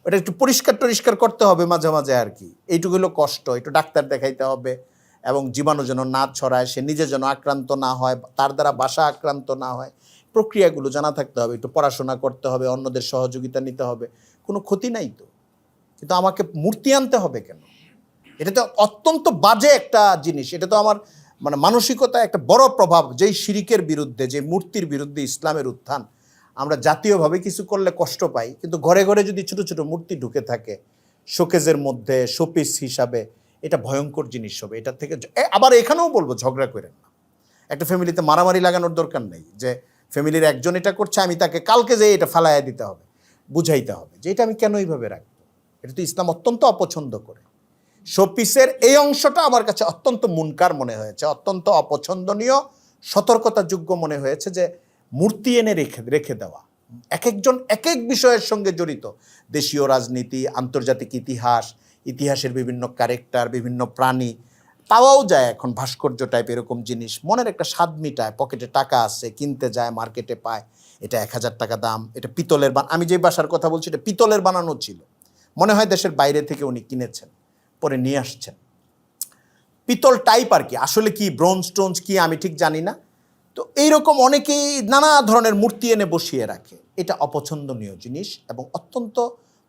ওটা একটু পরিষ্কার টরিষ্কার করতে হবে মাঝে মাঝে আর কি, এইটুকু হলো কষ্ট, একটু ডাক্তার দেখাইতে হবে, এবং জীবাণু যেন না ছড়ায়, সে নিজে যেন আক্রান্ত না হয়, তার দ্বারা বাসা আক্রান্ত না হয়, প্রক্রিয়াগুলো জানা থাকতে হবে, একটু পড়াশোনা করতে হবে, অন্যদের সহযোগিতা নিতে হবে, কোনো ক্ষতি নাই তো। কিন্তু আমাকে মূর্তি আনতে হবে কেন? এটা তো অত্যন্ত বাজে একটা জিনিস, এটা তো আমার মানে মানসিকতা একটা বড় প্রভাব, যেই শিরিকের বিরুদ্ধে, যে মূর্তির বিরুদ্ধে ইসলামের উত্থান। আমরা জাতীয়ভাবে কিছু করলে কষ্ট পাই, কিন্তু ঘরে ঘরে যদি ছোট ছোট মূর্তি ঢুকে থাকে শোকেজের মধ্যে শোপিস হিসাবে, এটা ভয়ঙ্কর জিনিস হবে। এটা থেকে আবার এখানেও বলবো, ঝগড়া করেন না। একটা ফ্যামিলিতে মারামারি লাগানোর দরকার নেই, যে ফ্যামিলির একজন এটা করছে, আমি তাকে কালকে যেয়ে এটা ফালাইয়া দিতে হবে, বুঝাইতে হবে যে এটা আমি কেন এইভাবে রাখবো। এটা তো ইসলাম অত্যন্ত অপছন্দ করে। শোপিসের এই অংশটা আমার কাছে অত্যন্ত মুনকার মনে হয়েছে, অত্যন্ত অপছন্দনীয়, সতর্কতাযোগ্য মনে হয়েছে, যে মূর্তি এনে রেখে দেওয়া। এক একজন এক এক বিষয়ের সঙ্গে জড়িত, দেশীয় রাজনীতি, আন্তর্জাতিক ইতিহাস, ইতিহাসের বিভিন্ন ক্যারেক্টার, বিভিন্ন প্রাণী পাওয়াও যায় এখন, ভাস্কর্য টাইপ এরকম জিনিস, মনের একটা স্বাদ মিটায়, পকেটে টাকা আছে, কিনতে যায়, মার্কেটে পায়, এটা 1000 টাকা দাম, এটা পিতলের আমি যে বাসার কথা বলছি এটা পিতলের বানানো ছিল, মনে হয় দেশের বাইরে থেকে উনি কিনেছেন, পরে নিয়ে আসছেন, পিতল টাইপ আর কি, আসলে কি ব্রোঞ্জ টোঞ্জ কি আমি ঠিক জানি না। তো এইরকম অনেকেই নানা ধরনের মূর্তি এনে বসিয়ে রাখে, এটা অপছন্দনীয় জিনিস এবং অত্যন্ত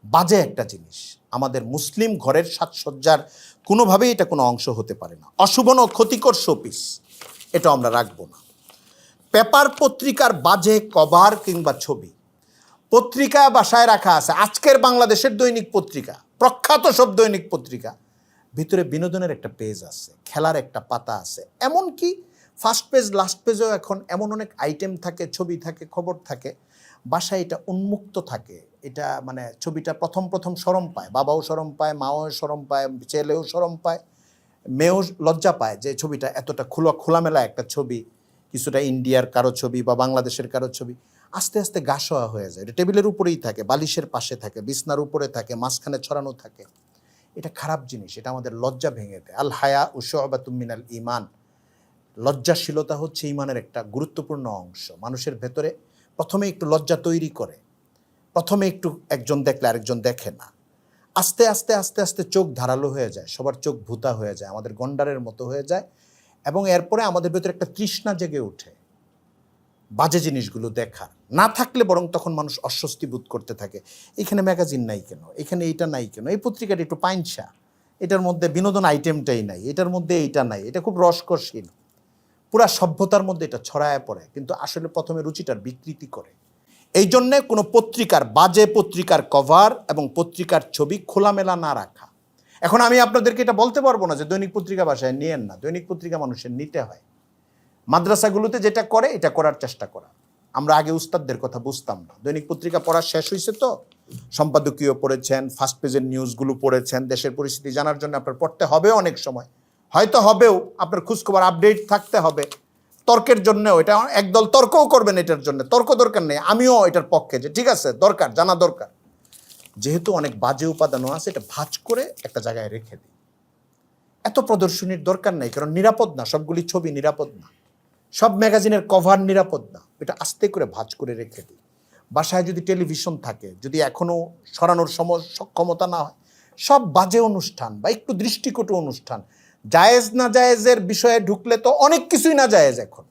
বাজে একটা জিনিস। আমাদের মুসলিম ঘরের সাজসজ্জার কোনোভাবেই এটা কোনো অংশ হতে পারে না। অশুভ ও ক্ষতিকর শোপিস এটা আমরা রাখবো না। পেপার পত্রিকার বাজে কভার কিংবা ছবি, পত্রিকা বাসায় রাখা আছে, আজকের বাংলাদেশের দৈনিক পত্রিকা, প্রখ্যাত সব দৈনিক পত্রিকা, ভিতরে বিনোদনের একটা পেজ আছে, খেলার একটা পাতা আছে, এমনকি ফার্স্ট পেজ লাস্ট পেজেও এখন এমন অনেক আইটেম থাকে, ছবি থাকে, খবর থাকে, বাসায় এটা উন্মুক্ত থাকে। এটা মানে ছবিটা প্রথম প্রথম শরম পায়, বাবাও শরম পায়, মাও শরম পায়, ছেলেও শরম পায়, মেয়েও লজ্জা পায় যে ছবিটা এতটা খোলামেলা একটা ছবি, কিছুটা ইন্ডিয়ার কারো ছবি বা বাংলাদেশের কারো ছবি, আস্তে আস্তে গা শোয়া হয়ে যায়। এটা টেবিলের উপরেই থাকে, বালিশের পাশে থাকে, বিছনার উপরে থাকে, মাঝখানে ছড়ানো থাকে। এটা খারাপ জিনিস, এটা আমাদের লজ্জা ভেঙে দেয়। আল হায়া শুআবাতুম মিনাল ঈমান, লজ্জাশীলতা হচ্ছে ঈমানের একটা গুরুত্বপূর্ণ অংশ। মানুষের ভেতরে প্রথমে একটু লজ্জা তৈরি করে, প্রথমে একটু একজন দেখলে আরেকজন দেখে না, আস্তে আস্তে আস্তে আস্তে চোখ ধারালো হয়ে যায়, সবার চোখ ভূতা হয়ে যায়, আমাদের গন্ডারের মতো হয়ে যায়, এবং এরপরে আমাদের ভেতরে একটা তৃষ্ণা জেগে ওঠে বাজে জিনিসগুলো দেখার। না থাকলে বরং তখন মানুষ অস্বস্তি বোধ করতে থাকে, এখানে ম্যাগাজিন নাই কেন, এখানে এইটা নাই কেন, এই পত্রিকাটা একটু পাইনসা, এটার মধ্যে বিনোদন আইটেমটাই নাই, এটার মধ্যে এইটা নাই, এটা খুব রসকসীন, পুরা সভ্যতার মধ্যে এটা ছড়ায় পড়ে, কিন্তু আসলে প্রথমে রুচিটার বিকৃতি করে। এই জন্যে কোনো পত্রিকার, বাজে পত্রিকার কভার এবং পত্রিকার ছবি খোলামেলা না রাখা। এখন আমি আপনাদেরকে এটা বলতে পারবো না যে দৈনিক পত্রিকা বাসায় নিয়েন না, দৈনিক পত্রিকা মানুষের নিতে হয়। মাদ্রাসাগুলোতে যেটা করে এটা করার চেষ্টা করা। আমরা আগে উস্তাদদের কথা বুঝতাম না, দৈনিক পত্রিকা পড়া শেষ হয়েছে তো, সম্পাদকীয় পড়েছেন, ফার্স্ট পেজের নিউজগুলো পড়েছেন, দেশের পরিস্থিতি জানার জন্য আপনার পড়তে হবে, অনেক সময় হয়তো হবেও, আপনার খোঁজখবর আপডেট থাকতে হবে। তর্কের জন্যও, এটা একদল তর্কও করবেন, এটার জন্য তর্ক দরকার নেই, আমিও এটার পক্ষে যে ঠিক আছে, দরকার, জানা দরকার। যেহেতু অনেক বাজে উপাদানও আছে, এটা ভাঁজ করে একটা জায়গায় রেখে দিই। এত প্রদর্শনীর দরকার নেই, কারণ নিরাপদ না, সবগুলি ছবি নিরাপদ না, সব ম্যাগাজিনের কভার নিরাপদ না, এটা আস্তে করে ভাঁজ করে রেখে দিই। বাসায় যদি টেলিভিশন থাকে, যদি এখনও সরানোর সক্ষমতা না হয়, সব বাজে অনুষ্ঠান বা একটু দৃষ্টিকটু অনুষ্ঠান, জায়েজ না জায়েজের বিষয়ে ঢুকলে তো অনেক কিছুই না জায়েজ। এখন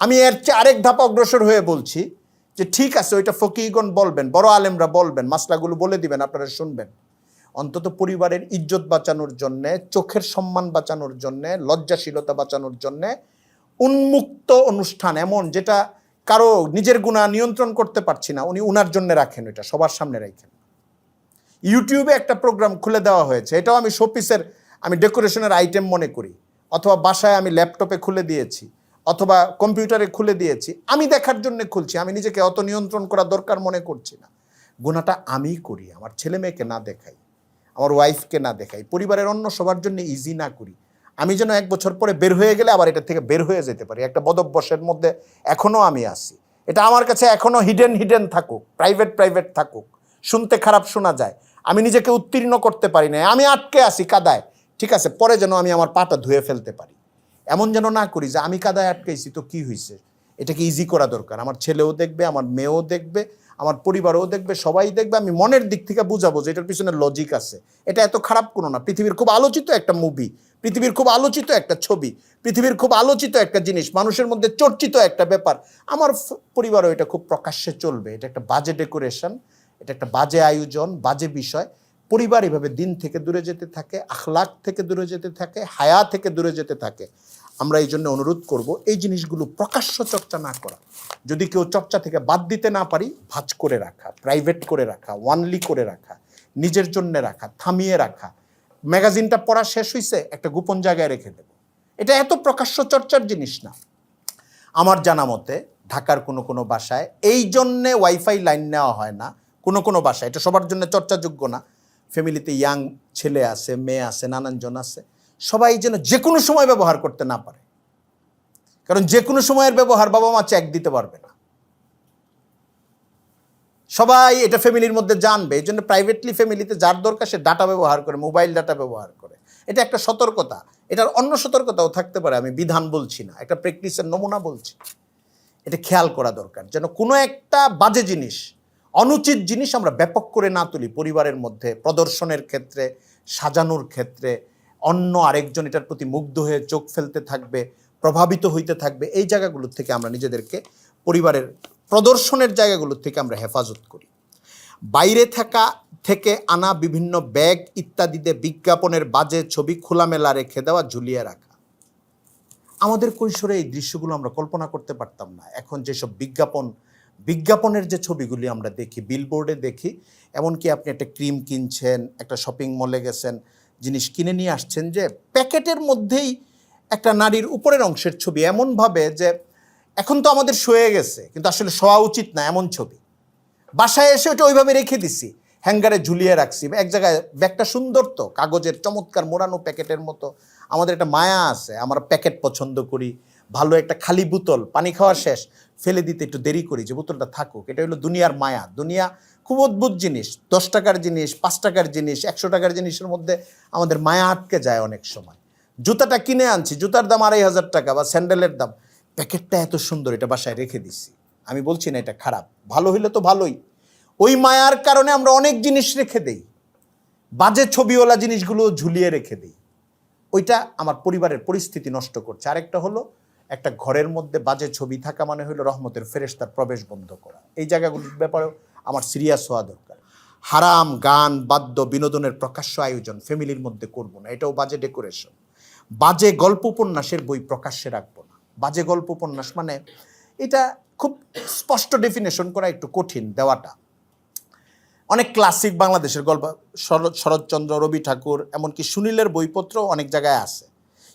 আমি এর চেয়ে আরেক ধাপ অগ্রসর হয়ে বলছি যে ঠিক আছে, ওইটা ফকিহগণ বলবেন, বড় আলেমরা বলবেন, মাসলাগুলো বলে দিবেন, আপনারা শুনবেন। অন্তত পরিবারের ইজ্জত বাঁচানোর জন্যে, চোখের সম্মান বাঁচানোর জন্যে, লজ্জাশীলতা বাঁচানোর জন্যে উন্মুক্ত অনুষ্ঠান, এমন যেটা কারো নিজের গুণা নিয়ন্ত্রণ করতে পারছি না, উনি উনার জন্য রাখেন, ওইটা সবার সামনে রাখেন। ইউটিউবে একটা প্রোগ্রাম খুলে দেওয়া হয়েছে, এটাও আমি শোপিসের, আমি ডেকোরেশনের আইটেম মনে করি, অথবা বাসায় আমি ল্যাপটপে খুলে দিয়েছি, অথবা কম্পিউটারে খুলে দিয়েছি, আমি দেখার জন্য খুলছি, আমি নিজেকে অত নিয়ন্ত্রণ করা দরকার মনে করছি না। গুনাহটা আমিই করি, আমার ছেলে মেয়েকে না দেখাই, আমার ওয়াইফকে না দেখাই, পরিবারের অন্য সবার জন্য ইজি না করি, আমি যেন 1 বছর পরে বের হয়ে গেলে আবার এটা থেকে বের হয়ে যেতে পারি। একটা বদভ্যাসের মধ্যে এখনও আমি আছি, এটা আমার কাছে এখনও হিডেন থাকুক, প্রাইভেট থাকুক, শুনতে খারাপ শোনা যায়, আমি নিজেকে উত্তীর্ণ করতে পারি না, আমি আটকে আছি কাদায়, ঠিক আছে, পরে যেন আমি আমার পাটা ধুয়ে ফেলতে পারি। এমন যেন না করি যে আমি কাদায় আটকেছি তো কি হয়েছে, এটাকে ইজি করা দরকার। আমার ছেলেও দেখবে, আমার মেয়েও দেখবে, আমার পরিবারও দেখবে, সবাই দেখবে। আমি মনের দিক থেকে বুঝাবো যে এটার পিছনে লজিক আছে, এটা এত খারাপ কোনো না। পৃথিবীর খুব আলোচিত একটা মুভি, পৃথিবীর খুব আলোচিত একটা ছবি, পৃথিবীর খুব আলোচিত একটা জিনিস, মানুষের মধ্যে চর্চিত একটা ব্যাপার, আমার পরিবারও এটা খুব প্রকাশ্যে চলবে। এটা একটা বাজে ডেকোরেশন, এটা একটা বাজে আয়োজন, বাজে বিষয়। পরিবার এভাবে দিন থেকে দূরে যেতে থাকে, আখলাক থেকে দূরে যেতে থাকে, হায়া থেকে দূরে যেতে থাকে। আমরা এই জন্য অনুরোধ করব এই জিনিসগুলো প্রকাশ্য চর্চা না করা। যদি কেউ চর্চা থেকে বাদ দিতে না পারি, ভাঁজ করে রাখা, প্রাইভেট করে রাখা, ওয়ানলি করে রাখা, নিজের জন্য রাখা, থামিয়ে রাখা। ম্যাগাজিনটা পড়া শেষ হয়েছে, একটা গোপন জায়গায় রেখে দেব, এটা এত প্রকাশ্য চর্চার জিনিস না। আমার জানা মতে ঢাকার কোনো বাসায় এই জন্যে ওয়াইফাই লাইন নেওয়া হয় না, কোনো বাসায়, এটা সবার জন্য চর্চাযোগ্য না। ফ্যামিলিতে ইয়াং ছেলে আছে, মেয়ে আছে, নানানজন আছে, সবাই যেন যে কোনো সময় ব্যবহার করতে না পারে, কারণ যে কোনো সময়ের ব্যবহার বাবা মা চেক দিতে পারবে না। সবাই এটা ফ্যামিলির মধ্যে জানবে, এই জন্য প্রাইভেটলি ফ্যামিলিতে যার দরকার সে ডাটা ব্যবহার করে, মোবাইল ডাটা ব্যবহার করে। এটা একটা সতর্কতা, এটার অন্য সতর্কতাও থাকতে পারে, আমি বিধান বলছি না, একটা প্র্যাকটিসের নমুনা বলছি। এটা খেয়াল করা দরকার যেন কোনো একটা বাজে জিনিস, অনুচিত জিনিস আমরা ব্যাপক করে না তুলি পরিবারের মধ্যে, প্রদর্শনের ক্ষেত্রে, সাজানোর ক্ষেত্রে। অন্য আরেকজন এটার প্রতি মুগ্ধ হয়ে চোখ ফেলতে থাকবে, প্রভাবিত হইতে থাকবে। এই জায়গাগুলোর থেকে আমরা নিজেদেরকে, পরিবারের প্রদর্শনের জায়গাগুলোর থেকে আমরা হেফাজত করি। বাইরে থেকে আনা বিভিন্ন ব্যাগ ইত্যাদিতে বিজ্ঞাপনের বাজে ছবি খোলামেলা রেখে দেওয়া, ঝুলিয়ে রাখা। আমাদের কৈশোরে এই দৃশ্যগুলো আমরা কল্পনা করতে পারতাম না। এখন যেসব বিজ্ঞাপনের যে ছবিগুলি আমরা দেখি, বিলবোর্ডে দেখি, এমনকি আপনি একটা ক্রিম কিনছেন, একটা শপিং মলে গেছেন, জিনিস কিনে নিয়ে আসছেন, যে প্যাকেটের মধ্যেই একটা নারীর উপরের অংশের ছবি, এমনভাবে যে এখন তো আমাদের সয়ে গেছে, কিন্তু আসলে শোয়া উচিত না এমন ছবি। বাসায় এসে ওটা ওইভাবে রেখে দিছি, হ্যাঙ্গারে ঝুলিয়ে রাখছি এক জায়গায়। ব্যাগটা সুন্দর তো, কাগজের চমৎকার মোড়ানো প্যাকেটের মতো। আমাদের একটা মায়া আছে, আমরা প্যাকেট পছন্দ করি। ভালো একটা খালি বোতল, পানি খাওয়া শেষ, ফেলে দিতে একটু দেরি করি যে বোতলটা থাকুক। এটা হলো দুনিয়ার মায়া। দুনিয়া খুব অদ্ভুত জিনিস, 10 টাকার জিনিস, 5 টাকার জিনিস, 100 টাকার জিনিসের মধ্যে আমাদের মায়া আটকে যায় অনেক সময়। জুতাটা কিনে আনছি, জুতার দাম 2500 টাকা, বা স্যান্ডেলের দাম, প্যাকেটটা এত সুন্দর, এটা বাসায় রেখে দিছি। আমি বলছি না এটা খারাপ, ভালো হইলে তো ভালোই। ওই মায়ার কারণে আমরা অনেক জিনিস রেখে দেই, বাজে ছবিওয়ালা জিনিসগুলো ঝুলিয়ে রেখে দিই। ওইটা আমার পরিবারের পরিস্থিতি নষ্ট করছে। আরেকটা হলো, একটা ঘরের মধ্যে বাজে ছবি থাকা মানে হলো রহমতের ফেরেশতার প্রবেশ বন্ধ করা। এই জায়গাগুলোর ব্যাপারেও আমার সিরিয়াস হওয়া দরকার। হারাম গান, বাদ্য, বিনোদনের প্রকাশ্য আয়োজন ফ্যামিলির মধ্যে করব না, এটাও বাজে ডেকোরেশন। বাজে গল্প উপন্যাসের বই প্রকাশ্যে রাখবো না। বাজে গল্প উপন্যাস মানে, এটা খুব স্পষ্ট ডেফিনেশন করা একটু কঠিন, দেওয়াটা। অনেক ক্লাসিক বাংলাদেশের গল্প, শরৎচন্দ্র, রবি ঠাকুর, এমনকি সুনীলের বইপত্র অনেক জায়গায় আছে।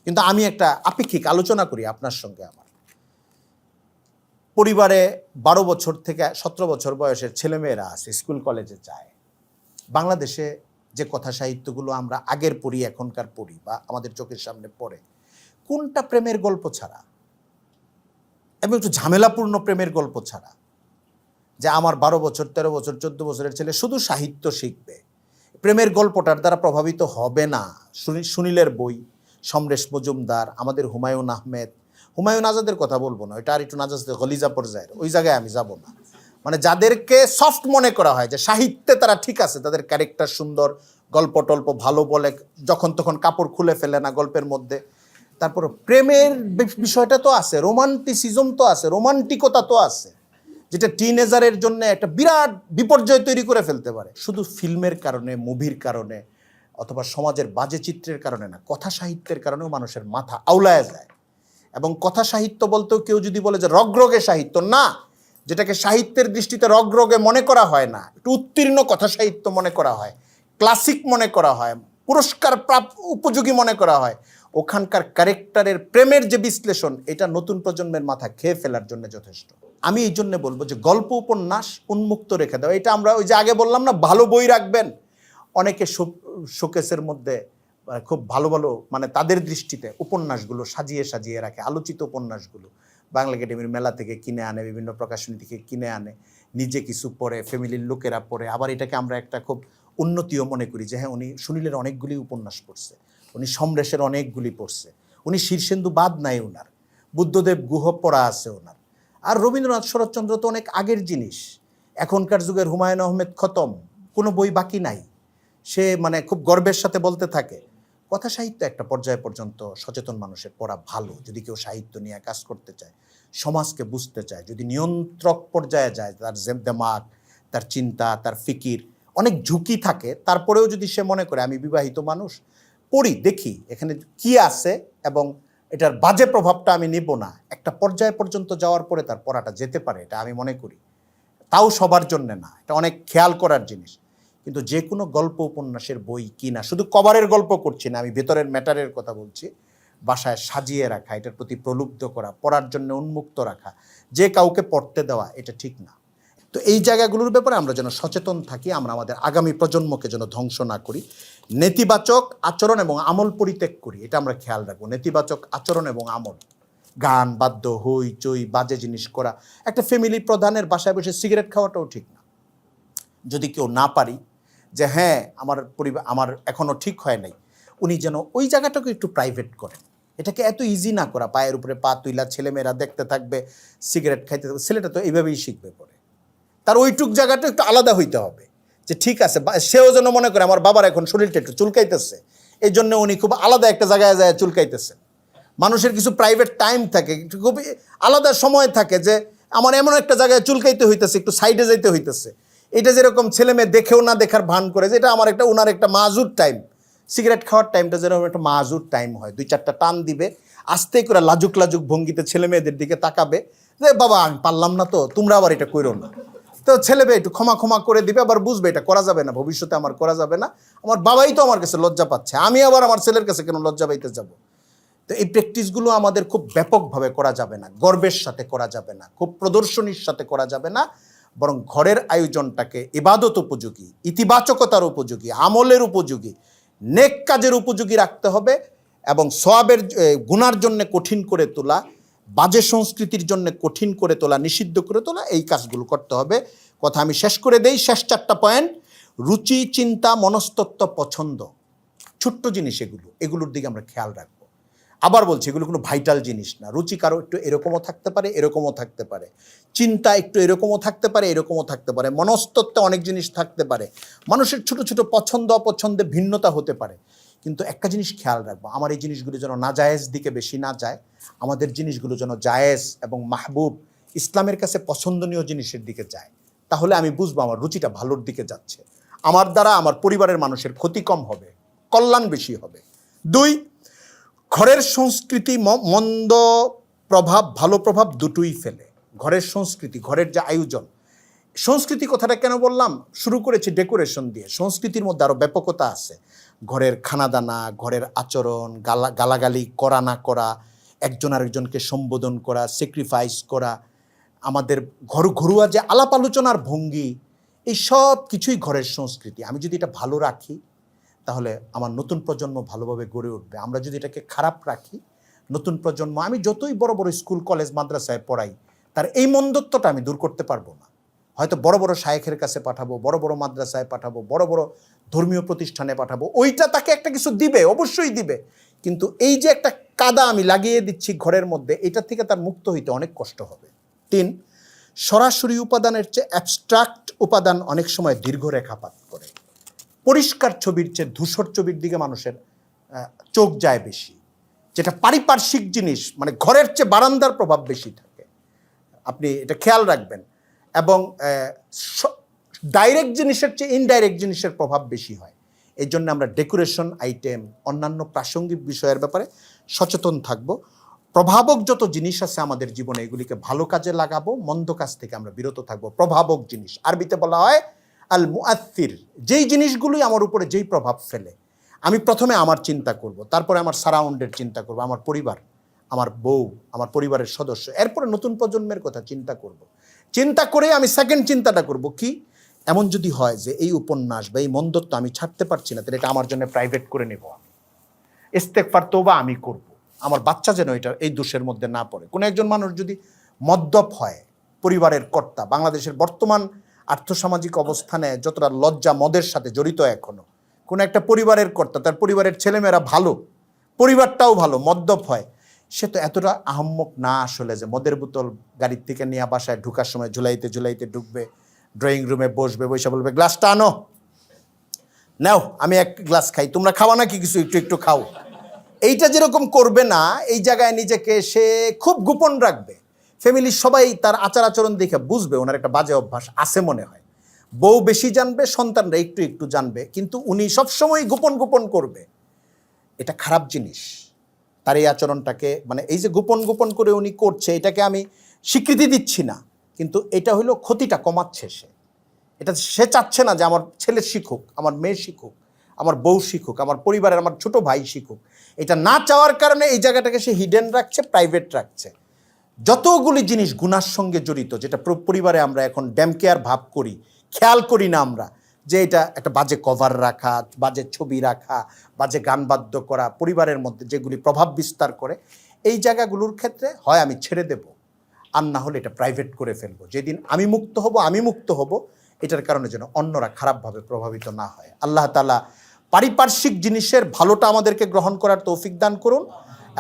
কিন্তু আমি একটা আপেক্ষিক আলোচনা করি আপনার সঙ্গে। আমার পরিবারে 12 বছর থেকে 17 বছর বয়সের ছেলেমেয়েরা আছে, স্কুল কলেজে যায়। বাংলাদেশে যে কথা সাহিত্যগুলো আমরা আগের পড়ি, এখনকার পড়ি, বা আমাদের চোখের সামনে পড়ে, কোনটা প্রেমের গল্প ছাড়া, এবং একটু ঝামেলাপূর্ণ প্রেমের গল্প ছাড়া, যে আমার 12 বছর, 13 বছর, 14 বছরের ছেলে শুধু সাহিত্য শিখবে, প্রেমের গল্পটার দ্বারা প্রভাবিত হবে না। সুনীলের বই, সমরেশ মজুমদার, আমাদের হুমায়ুন আহমেদ, হুমায়ুন আজাদের কথা বলবো না, এটা আর একটু নাজাজ গলিজা পর্যায়ের, ওই জায়গায় আমি যাব না। মানে যাদেরকে সফট মনে করা হয় যে সাহিত্যে তারা ঠিক আছে, তাদের ক্যারেক্টার সুন্দর, গল্প টল্প ভালো বলে, যখন তখন কাপড় খুলে ফেলে না গল্পের মধ্যে। তারপর প্রেমের বিষয়টা তো আছে, রোমান্টিসিজম তো আছে, রোমান্টিকতা তো আছে, যেটা টিনেজারের জন্য একটা বিরাট বিপর্যয় তৈরি করে ফেলতে পারে। শুধু ফিল্মের কারণে, মুভির কারণে, অথবা সমাজের বাজে চিত্রের কারণে না, কথা সাহিত্যের কারণেও মানুষের মাথা আউলায় যায়। এবং কথা সাহিত্য বলতেও কেউ যদি বলে যে রগরগে সাহিত্য, না, যেটাকে সাহিত্যের দৃষ্টিতে রগরগে মনে করা হয় না, একটু উত্তীর্ণ কথা সাহিত্য মনে করা হয়, ক্লাসিক মনে করা হয়, পুরস্কার প্রাপ্ত উপযোগী মনে করা হয়, ওখানকার ক্যারেক্টারের প্রেমের যে বিশ্লেষণ, এটা নতুন প্রজন্মের মাথা খেয়ে ফেলার জন্য যথেষ্ট। আমি এই জন্য বলবো যে গল্প উপন্যাস উন্মুক্ত রেখে দাও। এটা আমরা ওই যে আগে বললাম না, ভালো বই রাখবেন। অনেকে শোকেসের মধ্যে খুব ভালো ভালো মানে তাদের দৃষ্টিতে উপন্যাসগুলো সাজিয়ে সাজিয়ে রাখে, আলোচিত উপন্যাসগুলো বাংলা একাডেমির মেলা থেকে কিনে আনে, বিভিন্ন প্রকাশনী থেকে কিনে আনে, নিজে কিছু পড়ে, ফ্যামিলির লোকেরা পড়ে। আবার এটাকে আমরা একটা খুব উন্নতিও মনে করি যে হ্যাঁ উনি সুনীলের অনেকগুলি উপন্যাস পড়ছে, উনি সমরেশের অনেকগুলি পড়ছে, উনি শীর্ষেন্দু বাদ নাই ওনার, বুদ্ধদেব গুহ পড়া আছে ওনার। আর রবীন্দ্রনাথ শরৎচন্দ্র তো অনেক আগের জিনিস, এখনকার যুগের হুমায়ুন আহমেদ খতম, কোনো বই বাকি নাই। সে মানে খুব গর্বের সাথে বলতে থাকে। কথা সাহিত্য একটা পর্যায় পর্যন্ত সচেতন মানুষের পড়া ভালো, যদি কেউ সাহিত্য নিয়ে কাজ করতে চায়, সমাজকে বুঝতে চায়, যদি নিয়ন্ত্রক পর্যায়ে যায়, তার দেমাগ, তার চিন্তা, তার ফিকির অনেক ঝুঁকি থাকে, তারপরেও যদি সে মনে করে আমি বিবাহিত মানুষ, পড়ি দেখি এখানে কি আছে এবং এটার বাজে প্রভাবটা আমি নেব না, একটা পর্যায় পর্যন্ত যাওয়ার পরে তার পড়াটা যেতে পারে, এটা আমি মনে করি। তাও সবার জন্য না, এটা অনেক খেয়াল করার জিনিস। কিন্তু যে কোনো গল্প উপন্যাসের বই কিনা, শুধু কভারের গল্প করছি না, আমি ভেতরের ম্যাটারের কথা বলছি, বাসায় সাজিয়ে রাখা, এটার প্রতি প্রলুব্ধ করা, পড়ার জন্য উন্মুক্ত রাখা, যে কাউকে পড়তে দেওয়া, এটা ঠিক না। তো এই জায়গাগুলোর ব্যাপারে আমরা যেন সচেতন থাকি, আমরা আমাদের আগামী প্রজন্মকে যেন ধ্বংস না করি, নেতিবাচক আচরণ এবং আমল পরিত্যাগ করি, এটা আমরা খেয়াল রাখবো। নেতিবাচক আচরণ এবং আমল, গান বাদ্য, হই চই, বাজে জিনিস করা, একটা ফ্যামিলি প্রধানের বাসায় বসে সিগারেট খাওয়াটাও ঠিক না। যদি কেউ না পারি যে হ্যাঁ আমার পরিবার আমার এখনও ঠিক হয় নাই, উনি যেন ওই জায়গাটাকে একটু প্রাইভেট করেন, এটাকে এত ইজি না করা, পায়ের উপরে পা তুইলা ছেলেমেয়েরা দেখতে থাকবে, সিগারেট খাইতে থাকবে, ছেলেটা তো এইভাবেই শিখবে পরে। তার ওইটুক জায়গাটা একটু আলাদা হইতে হবে, যে ঠিক আছে সেও যেন মনে করে আমার বাবার এখন শরীরটা একটু চুলকাইতেছে, এই জন্য উনি খুব আলাদা একটা জায়গায় যায় চুলকাইতেছে। মানুষের কিছু প্রাইভেট টাইম থাকে, খুব আলাদা সময় থাকে যে আমার এমন একটা জায়গায় চুলকাইতে হইতেছে, একটু সাইডে যাইতে হইতেছে। এটা যেরকম ছেলে মেয়ে দেখেও না দেখার ভান করে, যে এটা আমার একটা ওনার একটা মাজুর টাইম, সিগারেট খাওয়ার টাইমটা যেরকম একটা মাজুর টাইম হয়, 2-4টা টান দিবে, আস্তে করে লাজুক লাজুক ভঙ্গিতে ছেলে মেয়েদের দিকে তাকাবে যে বাবা আমি পারলাম না, তো তোমরা আবার এটা করো না। তো ছেলে মেয়ে একটু ক্ষমা ক্ষমা করে দিবে, আবার বুঝবে এটা করা যাবে না, ভবিষ্যতে আমার করা যাবে না, আমার বাবাই তো আমার কাছে লজ্জা পাচ্ছে, আমি আবার আমার ছেলের কাছে কেন লজ্জা পাইতে যাব। তো এই প্র্যাকটিসগুলো আমাদের খুব ব্যাপকভাবে করা যাবে না, গর্বের সাথে করা যাবে না, খুব প্রদর্শনীর সাথে করা যাবে না, বরং ঘরের আয়োজনটাকে ইবাদত উপযোগী, ইতিবাচকতার উপযোগী, আমলের উপযোগী, নেক কাজের উপযোগী রাখতে হবে এবং সওয়াবের গুনার জন্য কঠিন করে তোলা, বাজে সংস্কৃতির জন্য কঠিন করে তোলা, নিষিদ্ধ করে তোলা, এই কাজগুলো করতে হবে। কথা আমি শেষ করে দেই, শেষ 4টা পয়েন্ট। রুচি, চিন্তা, মনস্তত্ত্ব, পছন্দ, ছোট্ট জিনিস এগুলোর দিকে আমরা খেয়াল রাখবো। আবার বলছি এগুলো কোনো ভাইটাল জিনিস না। রুচি কারো একটু এরকমও থাকতে পারে, এরকমও থাকতে পারে, চিন্তা একটু এরকমও থাকতে পারে, এরকমও থাকতে পারে, মনস্তত্ত্বে অনেক জিনিস থাকতে পারে, মানুষের ছোট ছোট পছন্দ অপছন্দে ভিন্নতা হতে পারে। কিন্তু একটা জিনিস খেয়াল রাখবো, আমার এই জিনিসগুলো যেন নাজায়েজ দিকে বেশি না যায়, আমাদের জিনিসগুলো যেন জায়েজ এবং মাহবুব, ইসলামের কাছে পছন্দনীয় জিনিসের দিকে যায়। তাহলে আমি বুঝবো আমার রুচিটা ভালোর দিকে যাচ্ছে, আমার দ্বারা আমার পরিবারের মানুষের ক্ষতি কম হবে, কল্যাণ বেশি হবে। 2, ঘরের সংস্কৃতি মন্দ প্রভাব ভালো প্রভাব দুটোই ফেলে। ঘরের সংস্কৃতি, ঘরের যে আয়োজন, সংস্কৃতি কথাটা কেন বললাম, শুরু করেছি ডেকোরেশন দিয়ে, সংস্কৃতির মধ্যে আরও ব্যাপকতা আছে। ঘরের খানাদানা, ঘরের আচরণ, গালাগালি করা না করা, একজন আরেকজনকে সম্বোধন করা, স্যাক্রিফাইস করা, আমাদের ঘরোয়া যে আলাপ আলোচনার ভঙ্গি, এই সব কিছুই ঘরের সংস্কৃতি। আমি যদি এটা ভালো রাখি তাহলে আমার নতুন প্রজন্ম ভালোভাবে গড়ে উঠবে। আমরা যদি এটাকে খারাপ রাখি, নতুন প্রজন্ম, আমি যতই বড় বড় স্কুল কলেজ মাদ্রাসায় পড়াই, তার এই মন্দত্বটা আমি দূর করতে পারবো না। হয়তো বড় বড় শায়েখের কাছে পাঠাবো, বড় বড় মাদ্রাসায় পাঠাবো, বড় বড় ধর্মীয় প্রতিষ্ঠানে পাঠাবো, ওইটা তাকে একটা কিছু দিবে, অবশ্যই দিবে, কিন্তু এই যে একটা কাদা আমি লাগিয়ে দিচ্ছি ঘরের মধ্যে, এটা থেকে তার মুক্ত হইতে অনেক কষ্ট হবে। 3, সরাসরি উপাদানের চেয়ে অ্যাবস্ট্রাক্ট উপাদান অনেক সময় দীর্ঘ রেখাপাত করে। পরিষ্কার ছবির চেয়ে ধূসর ছবির দিকে মানুষের চোখ যায় বেশি, যেটা পারিপার্শ্বিক জিনিস, মানে ঘরের চেয়ে বারান্দার প্রভাব বেশি থাকে, আপনি এটা খেয়াল রাখবেন। এবং ডাইরেক্ট জিনিসের চেয়ে ইনডাইরেক্ট জিনিসের প্রভাব বেশি হয়। এই জন্য আমরা ডেকোরেশন আইটেম, অন্যান্য প্রাসঙ্গিক বিষয়ের ব্যাপারে সচেতন থাকব। প্রভাবক যত জিনিস আছে আমাদের জীবনে, এগুলিকে ভালো কাজে লাগাবো, মন্দ কাজ থেকে আমরা বিরত থাকবো। প্রভাবক জিনিস, আরবিতে বলা হয় আল মুআত্তির, যেই জিনিসগুলোই আমার উপরে যেই প্রভাব ফেলে, আমি প্রথমে আমার চিন্তা করব, তারপরে আমার সারাউন্ডের চিন্তা করব, আমার পরিবার, আমার বউ, আমার পরিবারের সদস্য, এরপরে নতুন প্রজন্মের কথা চিন্তা করব। চিন্তা করে আমি সেকেন্ড চিন্তাটা করব কি, এমন যদি হয় যে এই উপন্যাস বা এই মন্দত্ব আমি ছাড়তে পারছি না, তাহলে এটা আমার জন্য প্রাইভেট করে নেব, আমি ইস্তেগফার তওবা আমি করব, আমার বাচ্চা যেন এটা এই দোষের মধ্যে না পড়ে। কোনো একজন মানুষ যদি মদ্যপ হয়, পরিবারের কর্তা, বাংলাদেশের বর্তমান আর্থসামাজিক অবস্থানে যতটা লজ্জা মদের সাথে জড়িত, এখনো কোনো একটা পরিবারের কর্তা, তার পরিবারের ছেলেমেয়েরা ভালো, পরিবারটাও ভালো, মদ্যপ হয়, সে তো এতটা আহাম্মক না আসলে যে মদের বোতল গাড়ির থেকে নিয়ে বাসায় ঢুকার সময় ঝুলাইতে ঝুলাইতে ঢুকবে, ড্রয়িং রুমে বসবে, বসে বলবে গ্লাসটা আনো, নাও আমি এক গ্লাস খাই, তোমরা খাওয়া নাকি কিছু, একটু একটু খাও। এইটা যেরকম করবে না, এই জায়গায় নিজেকে সে খুব গোপন রাখবে। ফ্যামিলির সবাই তার আচার আচরণ দেখে বুঝবে ওনার একটা বাজে অভ্যাস আছে মনে হয়। বউ বেশি জানবে, সন্তানরা একটু একটু জানবে, কিন্তু উনি সবসময় গোপন গোপন করবে। এটা খারাপ জিনিস। তার এই আচরণটাকে, মানে এই যে গোপন গোপন করে উনি করছে, এটাকে আমি স্বীকৃতি দিচ্ছি না, কিন্তু এটা হলো ক্ষতিটা কমাচ্ছে সে। এটা সে চাচ্ছে না যে আমার ছেলে শিখুক, আমার মেয়ে শিখুক, আমার বউ শিখুক, আমার পরিবারের আমার ছোট ভাই শিখুক। এটা না চাওয়ার কারণে এই জায়গাটাকে সে হিডেন রাখছে, প্রাইভেট রাখছে। যতগুলি জিনিস গুনার সঙ্গে জড়িত, যেটা পরিবারে আমরা এখন ড্যাম কেয়ার ভাব করি, খেয়াল করি না আমরা, যে এটা একটা বাজে কভার রাখা, বাজে ছবি রাখা, বাজে গান বাদ্য করা, পরিবারের মধ্যে যেগুলি প্রভাব বিস্তার করে, এই জায়গাগুলোর ক্ষেত্রে হয় আমি ছেড়ে দেব, আর না হলে এটা প্রাইভেট করে ফেলবো। যেদিন আমি মুক্ত হব, এটার কারণে যেন অন্যরা খারাপভাবে প্রভাবিত না হয়। আল্লাহ তাআলা পারিপার্শ্বিক জিনিসের ভালোটা আমাদেরকে গ্রহণ করার তৌফিক দান করুন,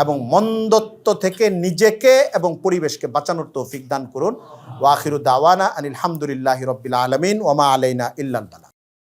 এবং মন্দত্ব থেকে নিজেকে এবং পরিবেশকে বাঁচানোর তৌফিক দান করুন। ওয়া আখিরু দাওয়ানা আনিল হামদুলিল্লাহি রাব্বিল আলামিন ওয়া মা আলাইনা ইল্লাল বালাগ।